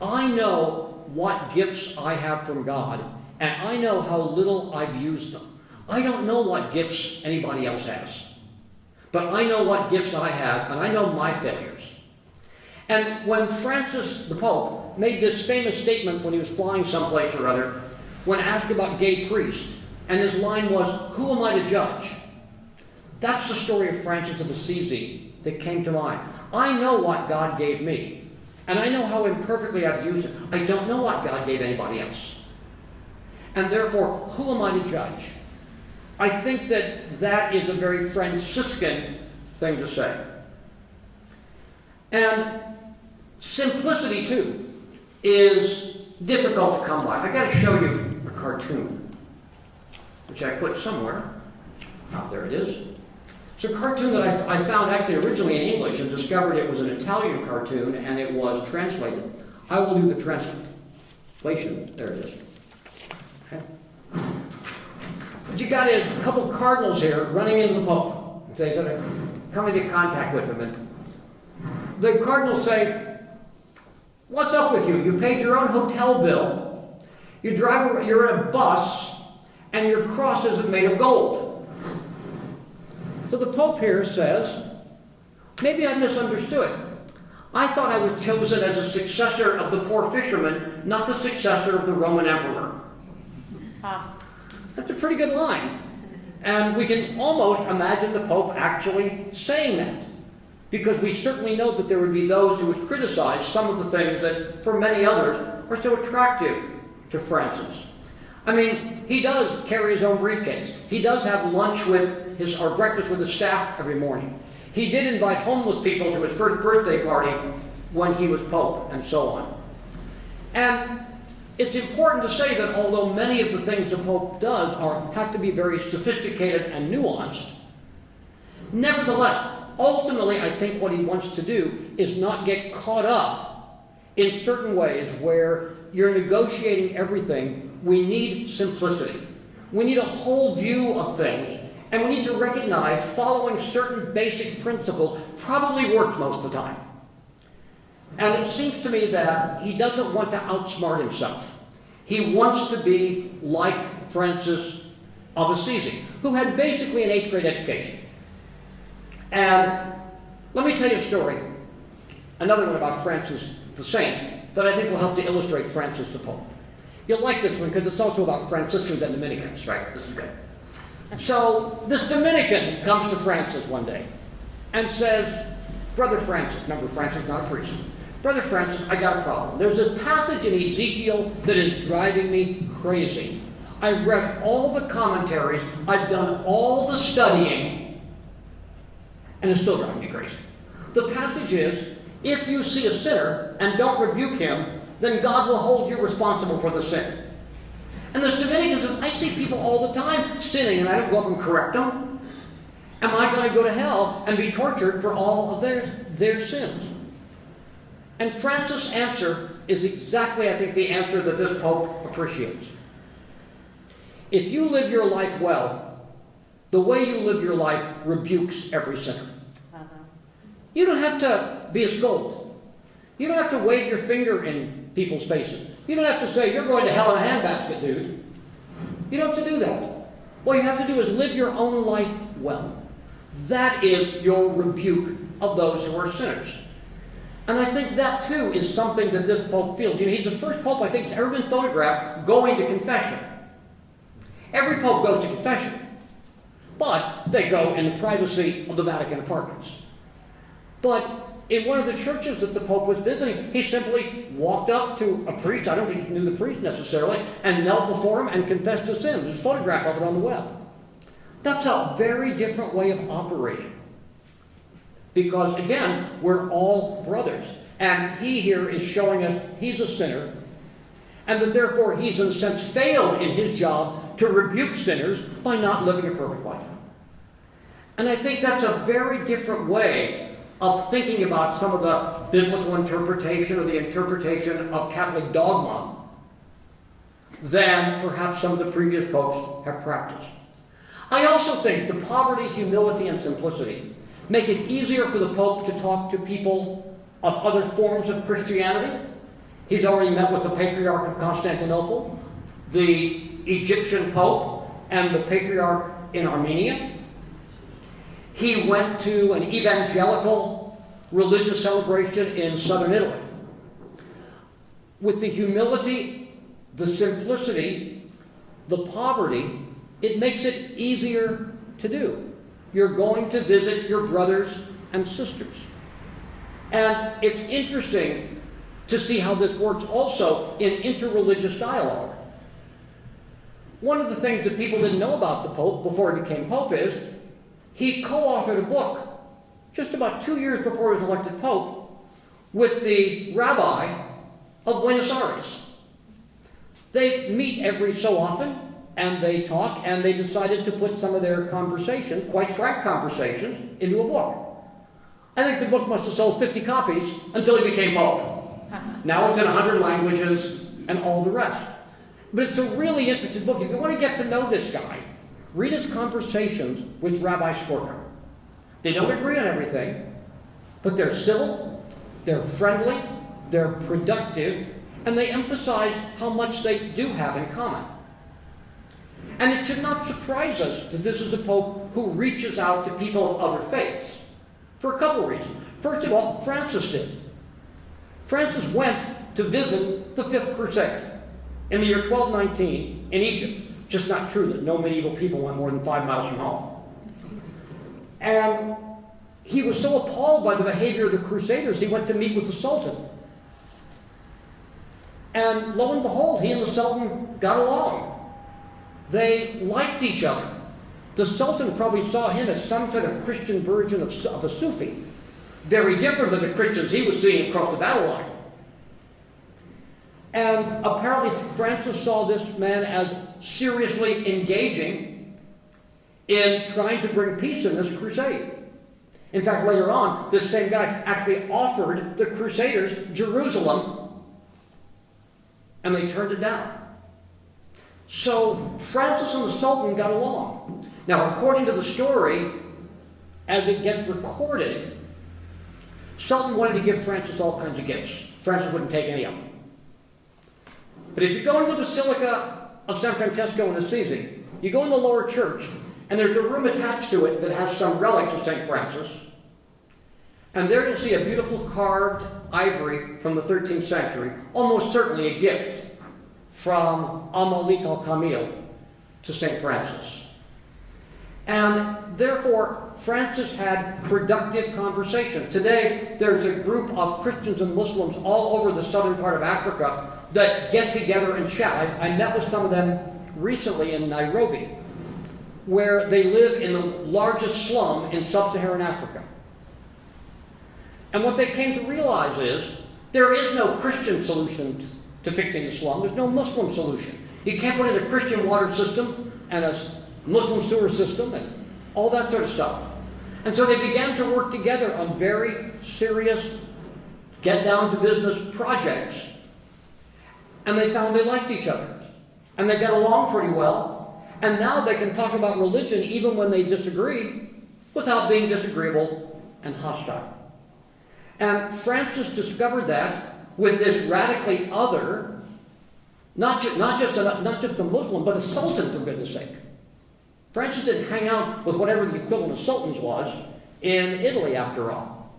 "I know what gifts I have from God, and I know how little I've used them. I don't know what gifts anybody else has. But I know what gifts I have, and I know my failures." And when Francis the Pope made this famous statement when he was flying someplace or other, when asked about gay priests, and his line was, "Who am I to judge?" That's the story of Francis of Assisi that came to mind. I know what God gave me, and I know how imperfectly I've used it. I don't know what God gave anybody else. And therefore, who am I to judge? I think that is a very Franciscan thing to say. And simplicity, too, is difficult to come by. I've got to show you a cartoon, which I put somewhere. Oh, there it is. It's a cartoon that I found actually originally in English and discovered it was an Italian cartoon and it was translated. I will do the translation. There it is. Okay. What you got is a couple cardinals here running into the Pope. And they sort of come into contact with him. And the cardinals say, "What's up with you? You paid your own hotel bill. You're in a bus, and your cross isn't made of gold." So the Pope here says, "Maybe I misunderstood. I thought I was chosen as a successor of the poor fisherman, not the successor of the Roman emperor." That's a pretty good line. And we can almost imagine the Pope actually saying that, because we certainly know that there would be those who would criticize some of the things that, for many others, are so attractive to Francis. I mean, he does carry his own briefcase. He does have lunch with his, or breakfast with his staff every morning. He did invite homeless people to his first birthday party when he was Pope, and so on. And it's important to say that although many of the things the Pope does have to be very sophisticated and nuanced, nevertheless, ultimately I think what he wants to do is not get caught up in certain ways where you're negotiating everything. We need simplicity. We need a whole view of things, and we need to recognize following certain basic principles probably works most of the time. And it seems to me that he doesn't want to outsmart himself. He wants to be like Francis of Assisi, who had basically an 8th grade education. And let me tell you a story, another one about Francis the Saint, that I think will help to illustrate Francis the Pope. You'll like this one because it's also about Franciscans and Dominicans, right? This is good. So this Dominican comes to Francis one day and says, Brother Francis, remember Francis, not a priest. Brother Francis, I got a problem. There's this passage in Ezekiel that is driving me crazy. I've read all the commentaries, I've done all the studying, and it's still driving me crazy. The passage is, if you see a sinner and don't rebuke him, then God will hold you responsible for the sin. And this Dominican says, I see people all the time sinning, and I don't go up and correct them. Am I going to go to hell and be tortured for all of their sins? And Francis' answer is exactly, I think, the answer that this Pope appreciates. If you live your life well, the way you live your life rebukes every sinner. You don't have to be a scold. You don't have to wave your finger in people's faces. You don't have to say, you're going to hell in a handbasket, dude. You don't have to do that. What you have to do is live your own life well. That is your rebuke of those who are sinners. And I think that, too, is something that this Pope feels. You know, he's the first Pope, I think, that's ever been photographed going to confession. Every Pope goes to confession. But they go in the privacy of the Vatican apartments. But in one of the churches that the Pope was visiting, he simply walked up to a priest, I don't think he knew the priest necessarily, and knelt before him and confessed his sins. There's a photograph of it on the web. That's a very different way of operating. Because, again, we're all brothers. And he here is showing us he's a sinner, and that therefore he's in a sense failed in his job to rebuke sinners by not living a perfect life. And I think that's a very different way of thinking about some of the biblical interpretation or the interpretation of Catholic dogma than perhaps some of the previous popes have practiced. I also think the poverty, humility, and simplicity make it easier for the Pope to talk to people of other forms of Christianity. He's already met with the Patriarch of Constantinople, the Egyptian Pope, and the Patriarch in Armenia. He went to an evangelical religious celebration in southern Italy. With the humility, the simplicity, the poverty, it makes it easier to do. You're going to visit your brothers and sisters. And it's interesting to see how this works also in interreligious dialogue. One of the things that people didn't know about the Pope before he became Pope is he co-authored a book just about 2 years before he was elected Pope with the rabbi of Buenos Aires. They meet every so often, and they talk, and they decided to put some of their conversations, quite frank conversations, into a book. I think the book must have sold 50 copies until he became Pope. Now it's in 100 languages and all the rest. But it's a really interesting book. If you want to get to know this guy, read his conversations with Rabbi Skorka. They don't agree on everything, but they're civil, they're friendly, they're productive, and they emphasize how much they do have in common. And it should not surprise us that this is a Pope who reaches out to people of other faiths, for a couple of reasons. First of all, Francis did. Francis went to visit the Fifth Crusade in the year 1219 in Egypt. Just not true that no medieval people went more than 5 miles from home. And he was so appalled by the behavior of the Crusaders, he went to meet with the Sultan. And lo and behold, he and the Sultan got along. They liked each other. The Sultan probably saw him as some sort of Christian version of a Sufi, very different than the Christians he was seeing across the battle line. And apparently Francis saw this man as seriously engaging in trying to bring peace in this crusade. In fact, later on, this same guy actually offered the Crusaders Jerusalem, and they turned it down. So Francis and the Sultan got along. Now, according to the story, as it gets recorded, Sultan wanted to give Francis all kinds of gifts. Francis wouldn't take any of them. But if you go into the Basilica of San Francesco in Assisi, you go in the lower church, and there's a room attached to it that has some relics of St. Francis. And there you'll see a beautiful carved ivory from the 13th century, almost certainly a gift from Al-Malik al-Kamil to St. Francis. And therefore, Francis had productive conversation. Today, there's a group of Christians and Muslims all over the southern part of Africa that get together and chat. I met with some of them recently in Nairobi, where they live in the largest slum in sub-Saharan Africa. And what they came to realize is there is no Christian solution to fixing the slum. There's no Muslim solution. You can't put in a Christian water system and a Muslim sewer system and all that sort of stuff. And so they began to work together on very serious, get-down-to-business projects. And they found they liked each other. And they got along pretty well. And now they can talk about religion even when they disagree without being disagreeable and hostile. And Francis discovered that with this radically other, not just a Muslim, but a sultan, for goodness sake. Francis didn't hang out with whatever the equivalent of sultans was in Italy, after all.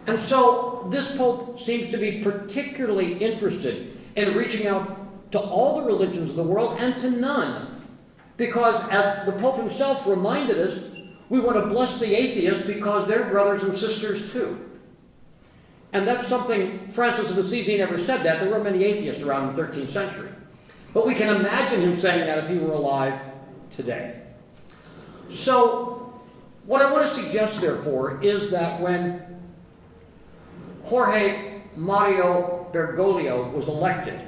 And so this pope seems to be particularly interested in reaching out to all the religions of the world and to none. Because, as the pope himself reminded us, we want to bless the atheists because they're brothers and sisters too. And that's something Francis of Assisi never said that. There were many atheists around the 13th century. But we can imagine him saying that if he were alive today. So, what I want to suggest, therefore, is that when Jorge Mario Bergoglio was elected,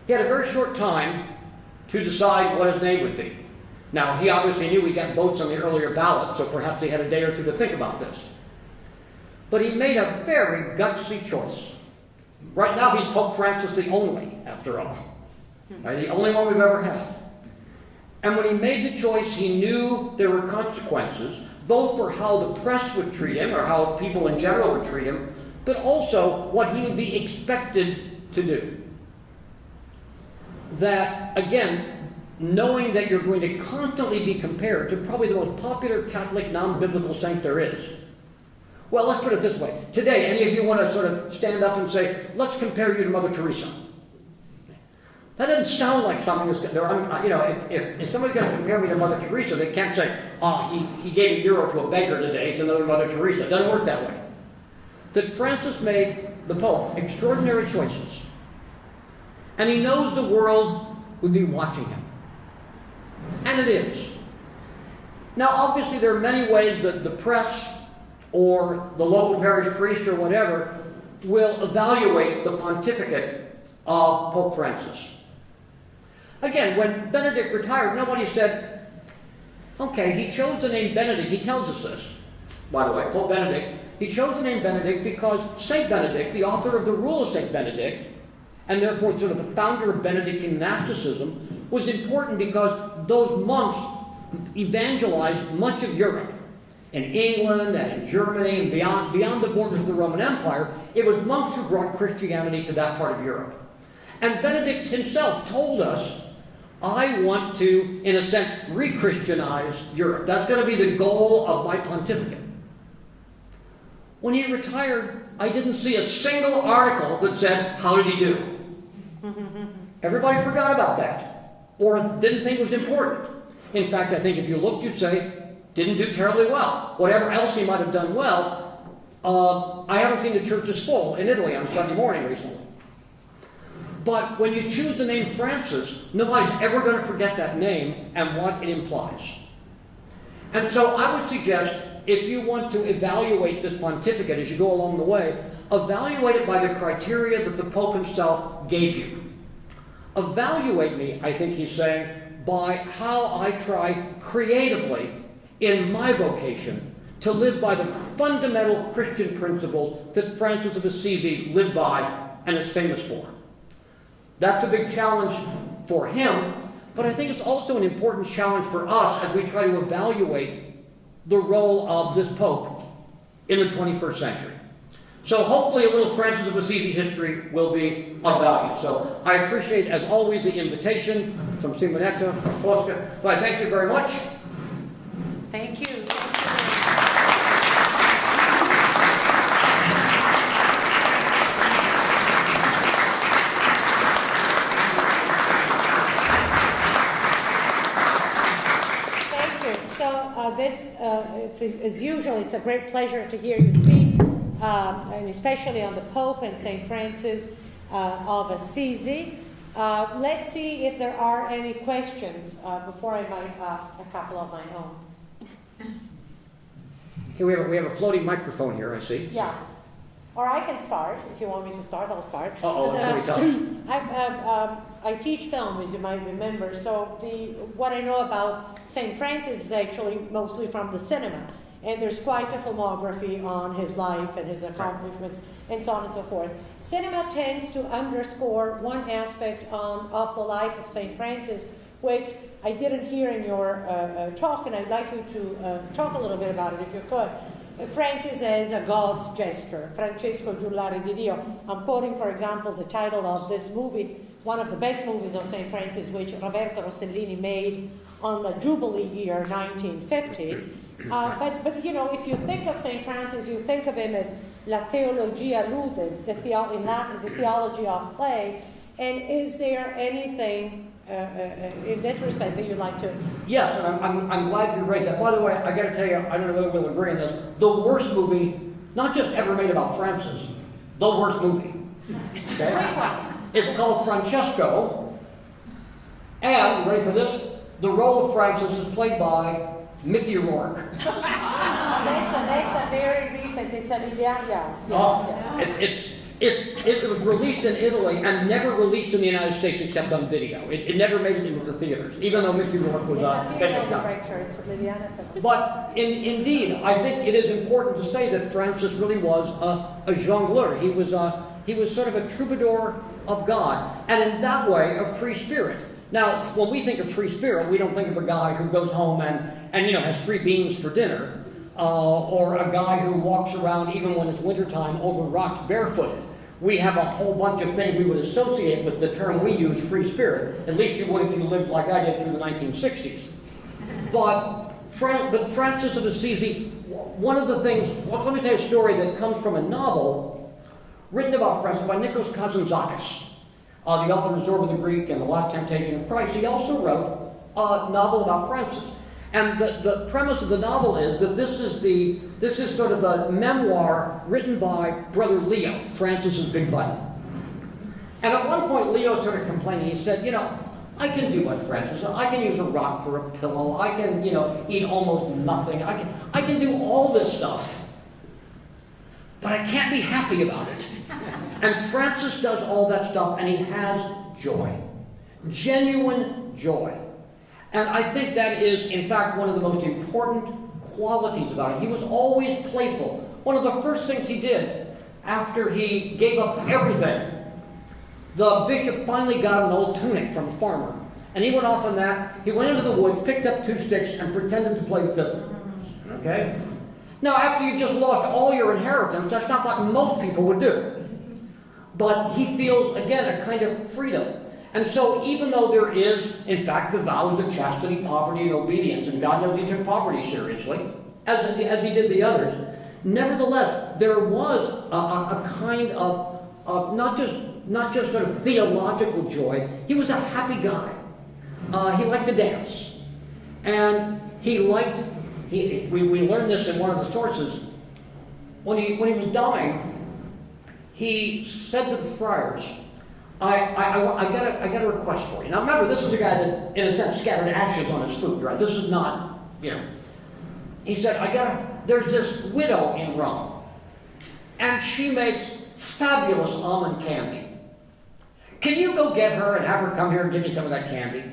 he had a very short time to decide what his name would be. Now, he obviously knew he got votes on the earlier ballot, so perhaps he had a day or two to think about this. But he made a very gutsy choice. Right now, he's Pope Francis the only, after all. Right? The only one we've ever had. And when he made the choice, he knew there were consequences, both for how the press would treat him, or how people in general would treat him, but also what he would be expected to do. That, again, knowing that you're going to constantly be compared to probably the most popular Catholic non-biblical saint there is. Well, let's put it this way. Today, any of you want to sort of stand up and say, let's compare you to Mother Teresa. That doesn't sound like something that's, if somebody's going to compare me to Mother Teresa, they can't say, he gave €1 to a beggar today, it's another Mother Teresa. It doesn't work that way. That Francis made, the Pope, extraordinary choices. And he knows the world would be watching him. And it is. Now, obviously, there are many ways that the press or the local parish priest or whatever will evaluate the pontificate of Pope Francis. Again, when Benedict retired, nobody said, okay, he chose the name Benedict. He tells us this, by the way, Pope Benedict. He chose the name Benedict because St. Benedict, the author of the Rule of St. Benedict, and therefore sort of the founder of Benedictine monasticism, was important because those monks evangelized much of Europe. In England and in Germany and beyond the borders of the Roman Empire, it was monks who brought Christianity to that part of Europe. And Benedict himself told us, I want to, in a sense, re-Christianize Europe. That's going to be the goal of my pontificate. When he retired, I didn't see a single article that said, how did he do? Everybody forgot about that, or didn't think it was important. In fact, I think if you looked, you'd say, didn't do terribly well. Whatever else he might have done well, I haven't seen the churches full in Italy on Sunday morning recently. But when you choose the name Francis, nobody's ever going to forget that name and what it implies. And so I would suggest, if you want to evaluate this pontificate as you go along the way, evaluate it by the criteria that the Pope himself gave you. Evaluate me, I think he's saying, by how I try creatively in my vocation to live by the fundamental Christian principles that Francis of Assisi lived by and is famous for. That's a big challenge for him, but I think it's also an important challenge for us as we try to evaluate the role of this Pope in the 21st century. So hopefully a little Francis of Assisi history will be of value. So I appreciate, as always, the invitation from Simonetta, from Fosca. So I thank you very much. Thank you. As usual, it's a great pleasure to hear you speak, and especially on the Pope and St. Francis of Assisi. Let's see if there are any questions before I might ask a couple of my own. Here we have a floating microphone here, I see. Yes. Or I can start. If you want me to start, I'll start. Uh-oh, that's going to be tough. I teach film, as you might remember, so what I know about St. Francis is actually mostly from the cinema. And there's quite a filmography on his life and his accomplishments and so on and so forth. Cinema tends to underscore one aspect of the life of St. Francis, which I didn't hear in your talk, and I'd like you to talk a little bit about it if you could. Francis as a God's jester, Francesco Giullare di Dio. I'm quoting, for example, the title of this movie, one of the best movies of St. Francis, which Roberto Rossellini made on the Jubilee year 1950. But you know, if you think of St. Francis, you think of him as la theologia ludens, in Latin, the theology of play. And is there anything in this respect that you'd like to? Yes, and I'm glad you raised that. By the way, I got to tell you, I don't know whether we'll agree on this. The worst movie, not just ever made about Francis, the worst movie. Okay? It's called Francesco, and you ready for this? The role of Francis is played by Mickey Rourke. That's a very recent. It's an Yes. It was released in Italy and never released in the United States except on video. It never made it into the theaters, even though Mickey Rourke was But indeed, I think it is important to say that Francis really was a jongleur. He was sort of a troubadour of God, and in that way, a free spirit. Now, when we think of free spirit, we don't think of a guy who goes home and has 3 beans for dinner, or a guy who walks around even when it's wintertime over rocks barefooted. We have a whole bunch of things we would associate with the term we use, free spirit. At least you would if you lived like I did through the 1960s. But Francis of Assisi, one of the things, let me tell you a story that comes from a novel written about Francis by Nikos Kazantzakis, the author of Zorba the Greek and The Last Temptation of Christ. He also wrote a novel about Francis. And the premise of the novel is that this is sort of a memoir written by brother Leo, Francis's big buddy. And at one point Leo started complaining. He said, I can do what Francis does. I can use a rock for a pillow. I can, eat almost nothing. I can do all this stuff. But I can't be happy about it. And Francis does all that stuff, and he has joy. Genuine joy. And I think that is, in fact, one of the most important qualities about him. He was always playful. One of the first things he did after he gave up everything, the bishop finally got an old tunic from a farmer. And he went off on that. He went into the woods, picked up 2 sticks, and pretended to play the fiddle. Okay? Now, after you just lost all your inheritance, that's not what most people would do. But he feels, again, a kind of freedom. And so even though there is, in fact, the vows of chastity, poverty, and obedience, and God knows he took poverty seriously, as he did the others, nevertheless, there was a kind of not just sort of theological joy. He was a happy guy. He liked to dance. And we learned this in one of the sources. When he was dying, he said to the friars, I got a request for you. Now remember, this is a guy that, in a sense, scattered ashes on his food, right? This is not, He said, there's this widow in Rome, and she makes fabulous almond candy. Can you go get her and have her come here and give me some of that candy?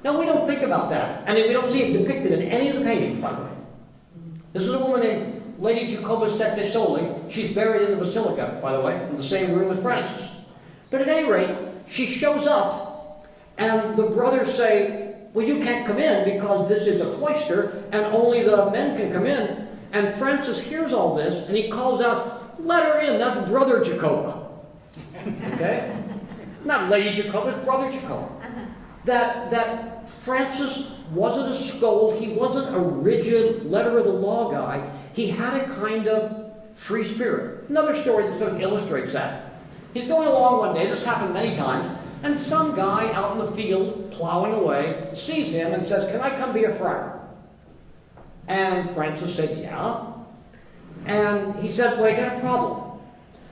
Now, we don't think about that, and we don't see it depicted in any of the paintings, by the way. This is a woman named Lady Jacobus Sette Soli. She's buried in the basilica, by the way, in the same room as Francis. But at any rate, she shows up, and the brothers say, well, you can't come in because this is a cloister, and only the men can come in. And Francis hears all this, and he calls out, let her in, that's Brother Jacoba. Okay? Not Lady Jacobus, Brother Jacoba. That Francis wasn't a scold, he wasn't a rigid letter-of-the-law guy. He had a kind of free spirit. Another story that sort of illustrates that. He's going along one day, this happened many times, and some guy out in the field plowing away sees him and says, can I come be a friar? And Francis said, yeah. And he said, well, I got a problem.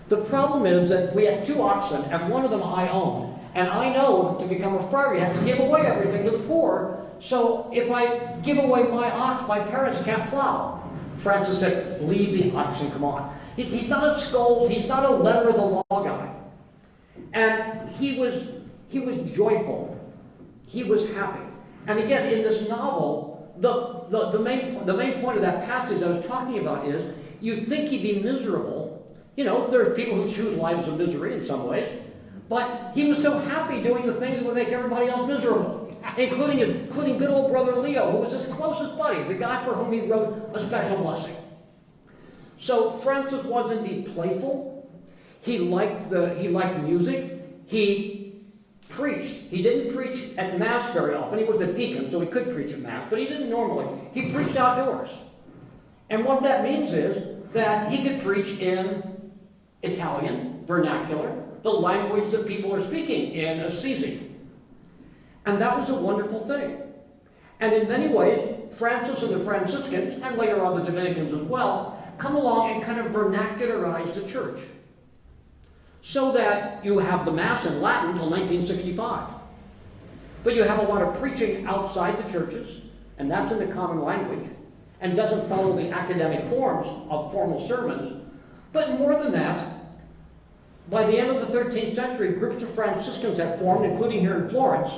The problem is that we have 2 oxen, and one of them I own. And I know to become a friar, you have to give away everything to the poor. So if I give away my ox, my parents can't plow. Francis said, leave the oxen, come on. He's not a scold, he's not a letter-of-the-law guy. And he was joyful. He was happy. And again, in this novel, the main point of that passage I was talking about is, you'd think he'd be miserable. There's people who choose lives of misery in some ways. But he was so happy doing the things that would make everybody else miserable, including good old brother Leo, who was his closest buddy, the guy for whom he wrote a special blessing. So Francis was indeed playful. He liked music. He preached. He didn't preach at Mass very often. He was a deacon, so he could preach at Mass, but he didn't normally. He preached outdoors. And what that means is that he could preach in Italian, vernacular, the language that people are speaking in Assisi. And that was a wonderful thing. And in many ways, Francis and the Franciscans, and later on the Dominicans as well, come along and kind of vernacularize the church. So that you have the Mass in Latin until 1965. But you have a lot of preaching outside the churches, and that's in the common language, and doesn't follow the academic forms of formal sermons. But more than that, by the end of the 13th century, groups of Franciscans have formed, including here in Florence,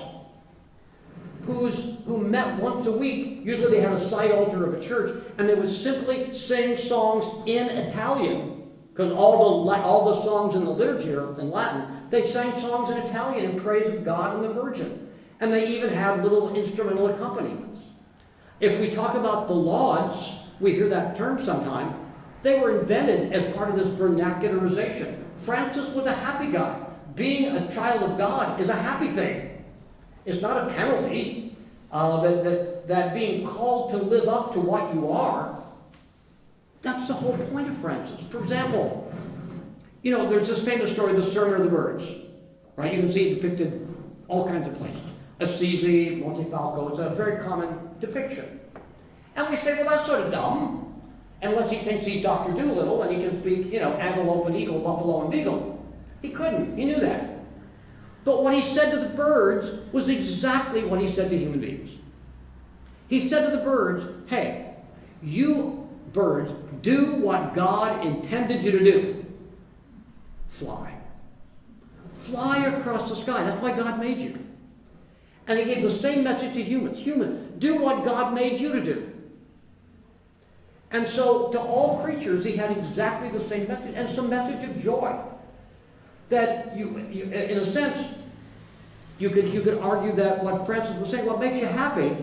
who met once a week. Usually they had a side altar of a church, and they would simply sing songs in Italian, because all the songs in the liturgy are in Latin. They sang songs in Italian in praise of God and the Virgin. And they even had little instrumental accompaniments. If we talk about the lauds, we hear that term sometime, they were invented as part of this vernacularization. Francis was a happy guy. Being a child of God is a happy thing. It's not a penalty. That being called to live up to what you are, that's the whole point of Francis. For example, there's this famous story, the Sermon of the Birds. Right? You can see it depicted all kinds of places. Assisi, Montefalco, it's a very common depiction. And we say, well, that's sort of dumb. Unless he thinks he's Dr. Dolittle and he can speak, antelope and eagle, buffalo and beagle. He couldn't. He knew that. But what he said to the birds was exactly what he said to human beings. He said to the birds, hey, you birds, do what God intended you to do. Fly. Fly across the sky. That's why God made you. And he gave the same message to humans. Human, do what God made you to do. And so, to all creatures, he had exactly the same message, and some message of joy. That you in a sense, you could argue that what Francis was saying, what makes you happy,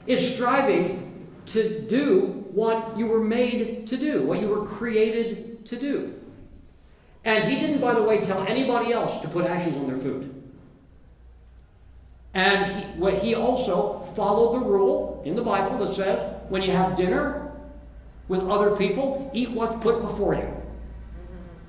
is striving to do what you were made to do, what you were created to do. And he didn't, by the way, tell anybody else to put ashes on their food. And he also followed the rule in the Bible that says, when you have dinner with other people, eat what's put before you.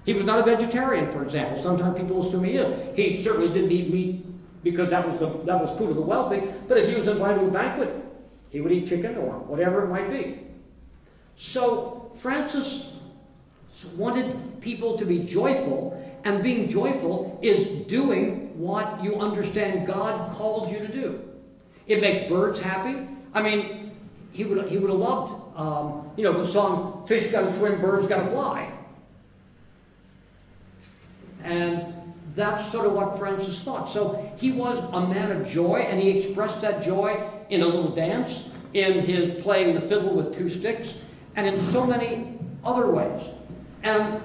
He was not a vegetarian, for example. Sometimes people assume he is. He certainly didn't eat meat because that was food of the wealthy. But if he was invited to a banquet, he would eat chicken or whatever it might be. So Francis wanted people to be joyful, and being joyful is doing what you understand God called you to do. It makes birds happy. I mean, he would have loved, the song, fish gotta swim, birds gotta fly. And that's sort of what Francis thought. So he was a man of joy, and he expressed that joy in a little dance, in his playing the fiddle with two sticks, and in so many other ways. And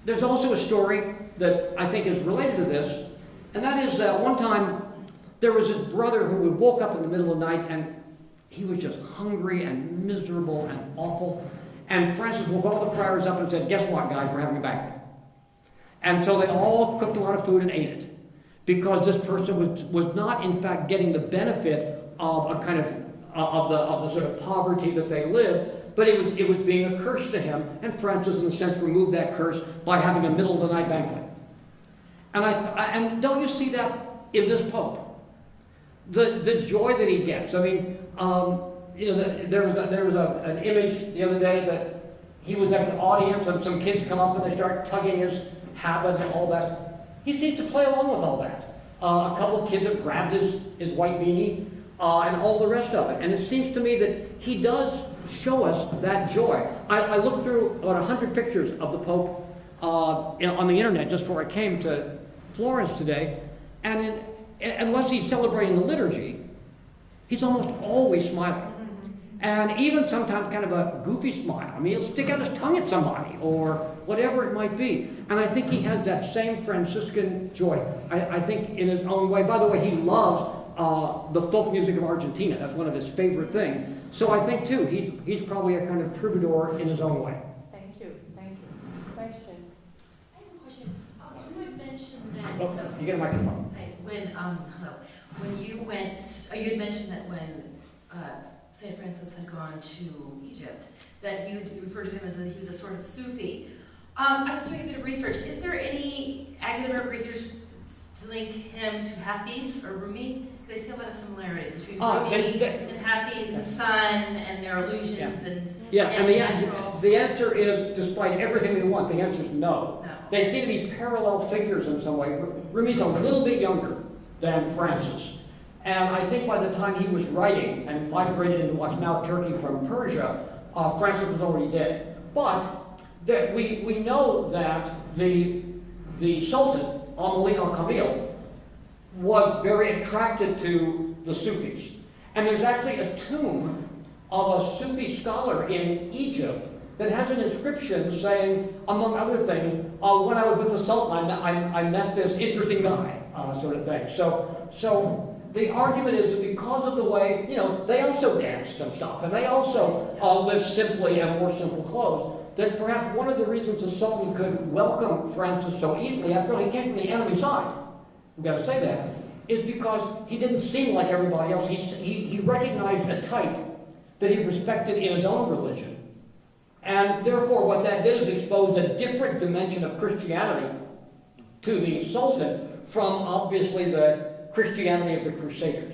there's also a story that I think is related to this, and that is that one time there was his brother who woke up in the middle of the night, and he was just hungry and miserable and awful. And Francis woke all the friars up and said, "Guess what, guys, we're having a banquet." And so they all cooked a lot of food and ate it, because this person was not, in fact, getting the benefit of a kind of the sort of poverty that they lived, but it was being a curse to him. And Francis, in a sense, removed that curse by having a middle of the night banquet. And don't you see that in this Pope? The joy that he gets. I mean, there was an image the other day that he was at an audience and some kids come up and they start tugging his habit and all that. He seems to play along with all that. A couple of kids have grabbed his white beanie and all the rest of it. And it seems to me that he does show us that joy. I looked through about 100 pictures of the Pope on the internet just before I came to Florence today, and unless he's celebrating the liturgy, he's almost always smiling. And even sometimes kind of a goofy smile. I mean, he'll stick out his tongue at somebody or whatever it might be. And I think he has that same Franciscan joy, I think, in his own way. By the way, he loves the folk music of Argentina. That's one of his favorite things. So I think, too, he's probably a kind of troubadour in his own way. Thank you. Question? I have a question. You had mentioned that... Oh, you get a microphone. When you went... you had mentioned that when St. Francis had gone to Egypt, that you referred to him as he was a sort of Sufi. I was doing a bit of research. Is there any academic research to link him to Hafiz or Rumi? Because I see a lot of similarities between Rumi and Hafiz and the sun and their illusions and the answer is, despite everything we want, the answer is no. They seem to be parallel figures in some way. Rumi's a little bit younger than Francis. And I think by the time he was writing and migrated into what's now Turkey from Persia, Francis was already dead. But we know that the Sultan, al-Malik al-Kamil, was very attracted to the Sufis. And there's actually a tomb of a Sufi scholar in Egypt that has an inscription saying, among other things, when I was with the Sultan, I met this interesting guy, sort of thing. So the argument is that because of the way, they also danced and stuff, and they also lived simply and wore simple clothes, that perhaps one of the reasons the Sultan could welcome Francis so easily, after all, he came from the enemy side, we've got to say that, is because he didn't seem like everybody else. He recognized a type that he respected in his own religion. And therefore, what that did is expose a different dimension of Christianity to the Sultan from, obviously, the Christianity of the Crusaders.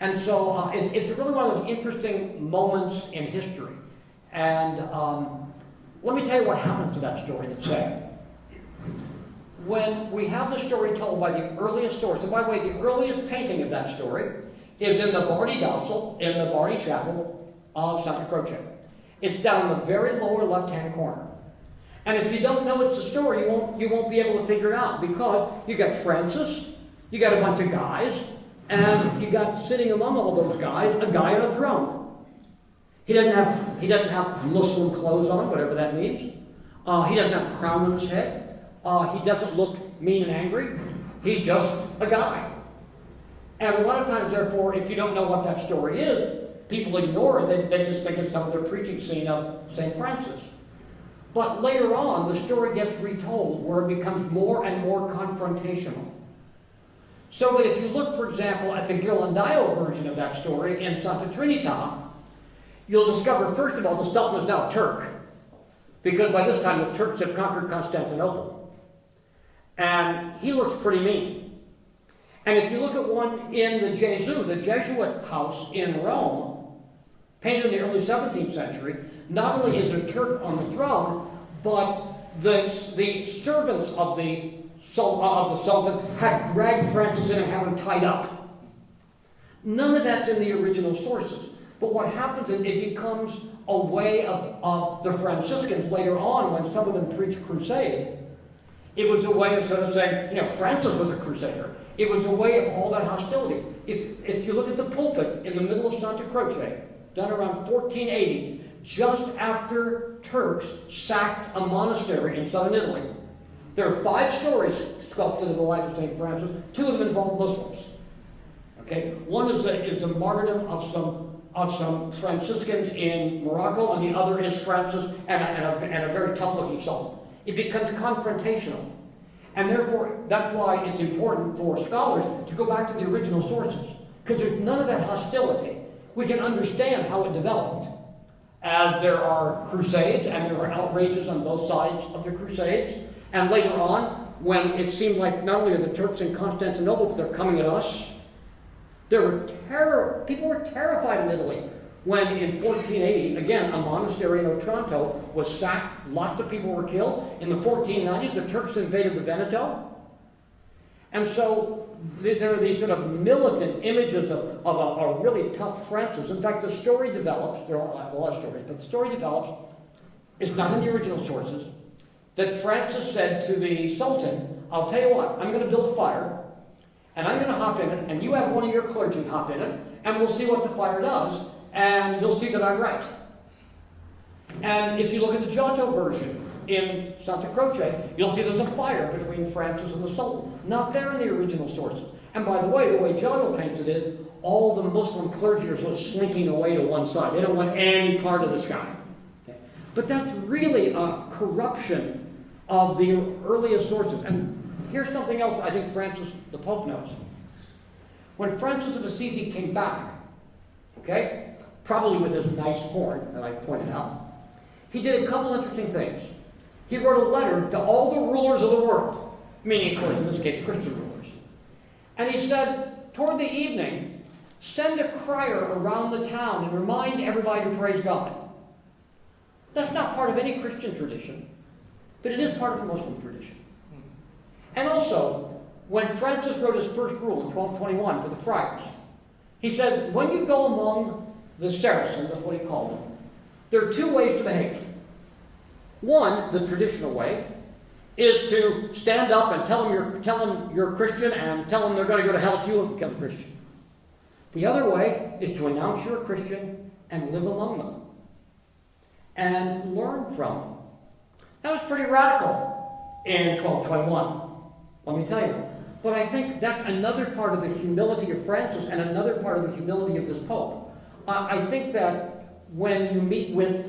And so it's really one of those interesting moments in history. And let me tell you what happened to that story that's sad. When we have the story told by the earliest source, and by the way, the earliest painting of that story is in the Bardi Dossal, in the Bardi Chapel of Santa Croce. It's down in the very lower left-hand corner. And if you don't know it's a story, you won't be able to figure it out, because you got Francis, you got a bunch of guys, and you got sitting among all those guys, a guy on a throne. He doesn't have Muslim clothes on, whatever that means. He doesn't have a crown on his head. He doesn't look mean and angry. He's just a guy. And a lot of times, therefore, if you don't know what that story is, people ignore it. They just think it's some of their preaching scene of St. Francis. But later on, the story gets retold where it becomes more and more confrontational. So that if you look, for example, at the Ghirlandaio version of that story in Santa Trinita, you'll discover, first of all, the Sultan is now a Turk, because by this time the Turks have conquered Constantinople. And he looks pretty mean. And if you look at one in the Jesuit house in Rome, painted in the early 17th century, not only is there a Turk on the throne, but the servants of the of the Sultan had dragged Francis in and had him tied up. None of that's in the original sources. But what happens is it becomes a way of the Franciscans later on, when some of them preached crusade. It was a way of sort of saying, Francis was a crusader. It was a way of all that hostility. If you look at the pulpit in the middle of Santa Croce, done around 1480, just after Turks sacked a monastery in southern Italy, there are 5 stories sculpted in the life of St. Francis. 2 of them involve Muslims. Okay, one is the martyrdom of some Franciscans in Morocco, and the other is Francis and a very tough-looking sultan. It becomes confrontational. And therefore, that's why it's important for scholars to go back to the original sources, because there's none of that hostility. We can understand how it developed, as there are crusades, and there were outrages on both sides of the crusades. And later on, when it seemed like not only are the Turks in Constantinople, but they're coming at us, people were terrified in Italy when in 1480, again, a monastery in Otranto was sacked, lots of people were killed. In the 1490s, the Turks invaded the Veneto. And so there are these sort of militant images of a really tough Francis. In fact, the story develops, there are a lot of stories, but the story develops, it's not in the original sources, that Francis said to the Sultan, I'll tell you what, I'm going to build a fire, and I'm going to hop in it, and you have one of your clergy hop in it, and we'll see what the fire does, and you'll see that I'm right. And if you look at the Giotto version in Santa Croce, you'll see there's a fire between Francis and the Sultan. Not there in the original sources. And by the way Giotto paints it is, all the Muslim clergy are sort of slinking away to one side. They don't want any part of this guy. Okay. But that's really a corruption of the earliest sources. And here's something else I think Francis, the Pope, knows. When Francis of Assisi came back, okay, probably with his nice horn that I pointed out, he did a couple interesting things. He wrote a letter to all the rulers of the world, meaning, of course, in this case, Christian rulers. And he said, toward the evening, send a crier around the town and remind everybody to praise God. That's not part of any Christian tradition, but it is part of the Muslim tradition. And also, when Francis wrote his first rule in 1221 for the friars, he said, when you go among the Saracens, that's what he called them, there are 2 ways to behave. One, the traditional way, is to stand up and tell them you're a Christian and tell them they're going to go to hell if you become a Christian. The other way is to announce you're a Christian and live among them and learn from them. That was pretty radical in 1221, let me tell you. But I think that's another part of the humility of Francis and another part of the humility of this Pope. I think that when you meet with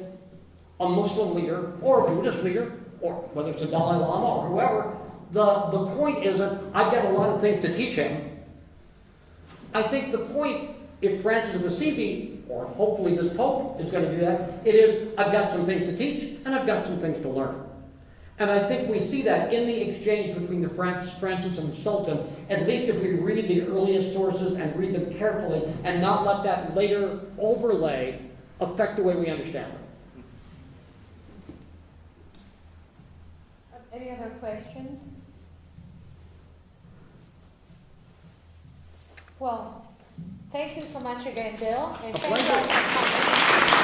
a Muslim leader or a Buddhist leader, or whether it's a Dalai Lama or whoever, the point isn't, I've got a lot of things to teach him. I think the point, if Francis of Assisi, or hopefully this Pope is going to do that, it is, I've got some things to teach and I've got some things to learn. And I think we see that in the exchange between the Francis and the Sultan, at least if we read the earliest sources and read them carefully and not let that later overlay affect the way we understand them. Any other questions? Well, thank you so much again, Bill. And A thank you pleasure. all for coming.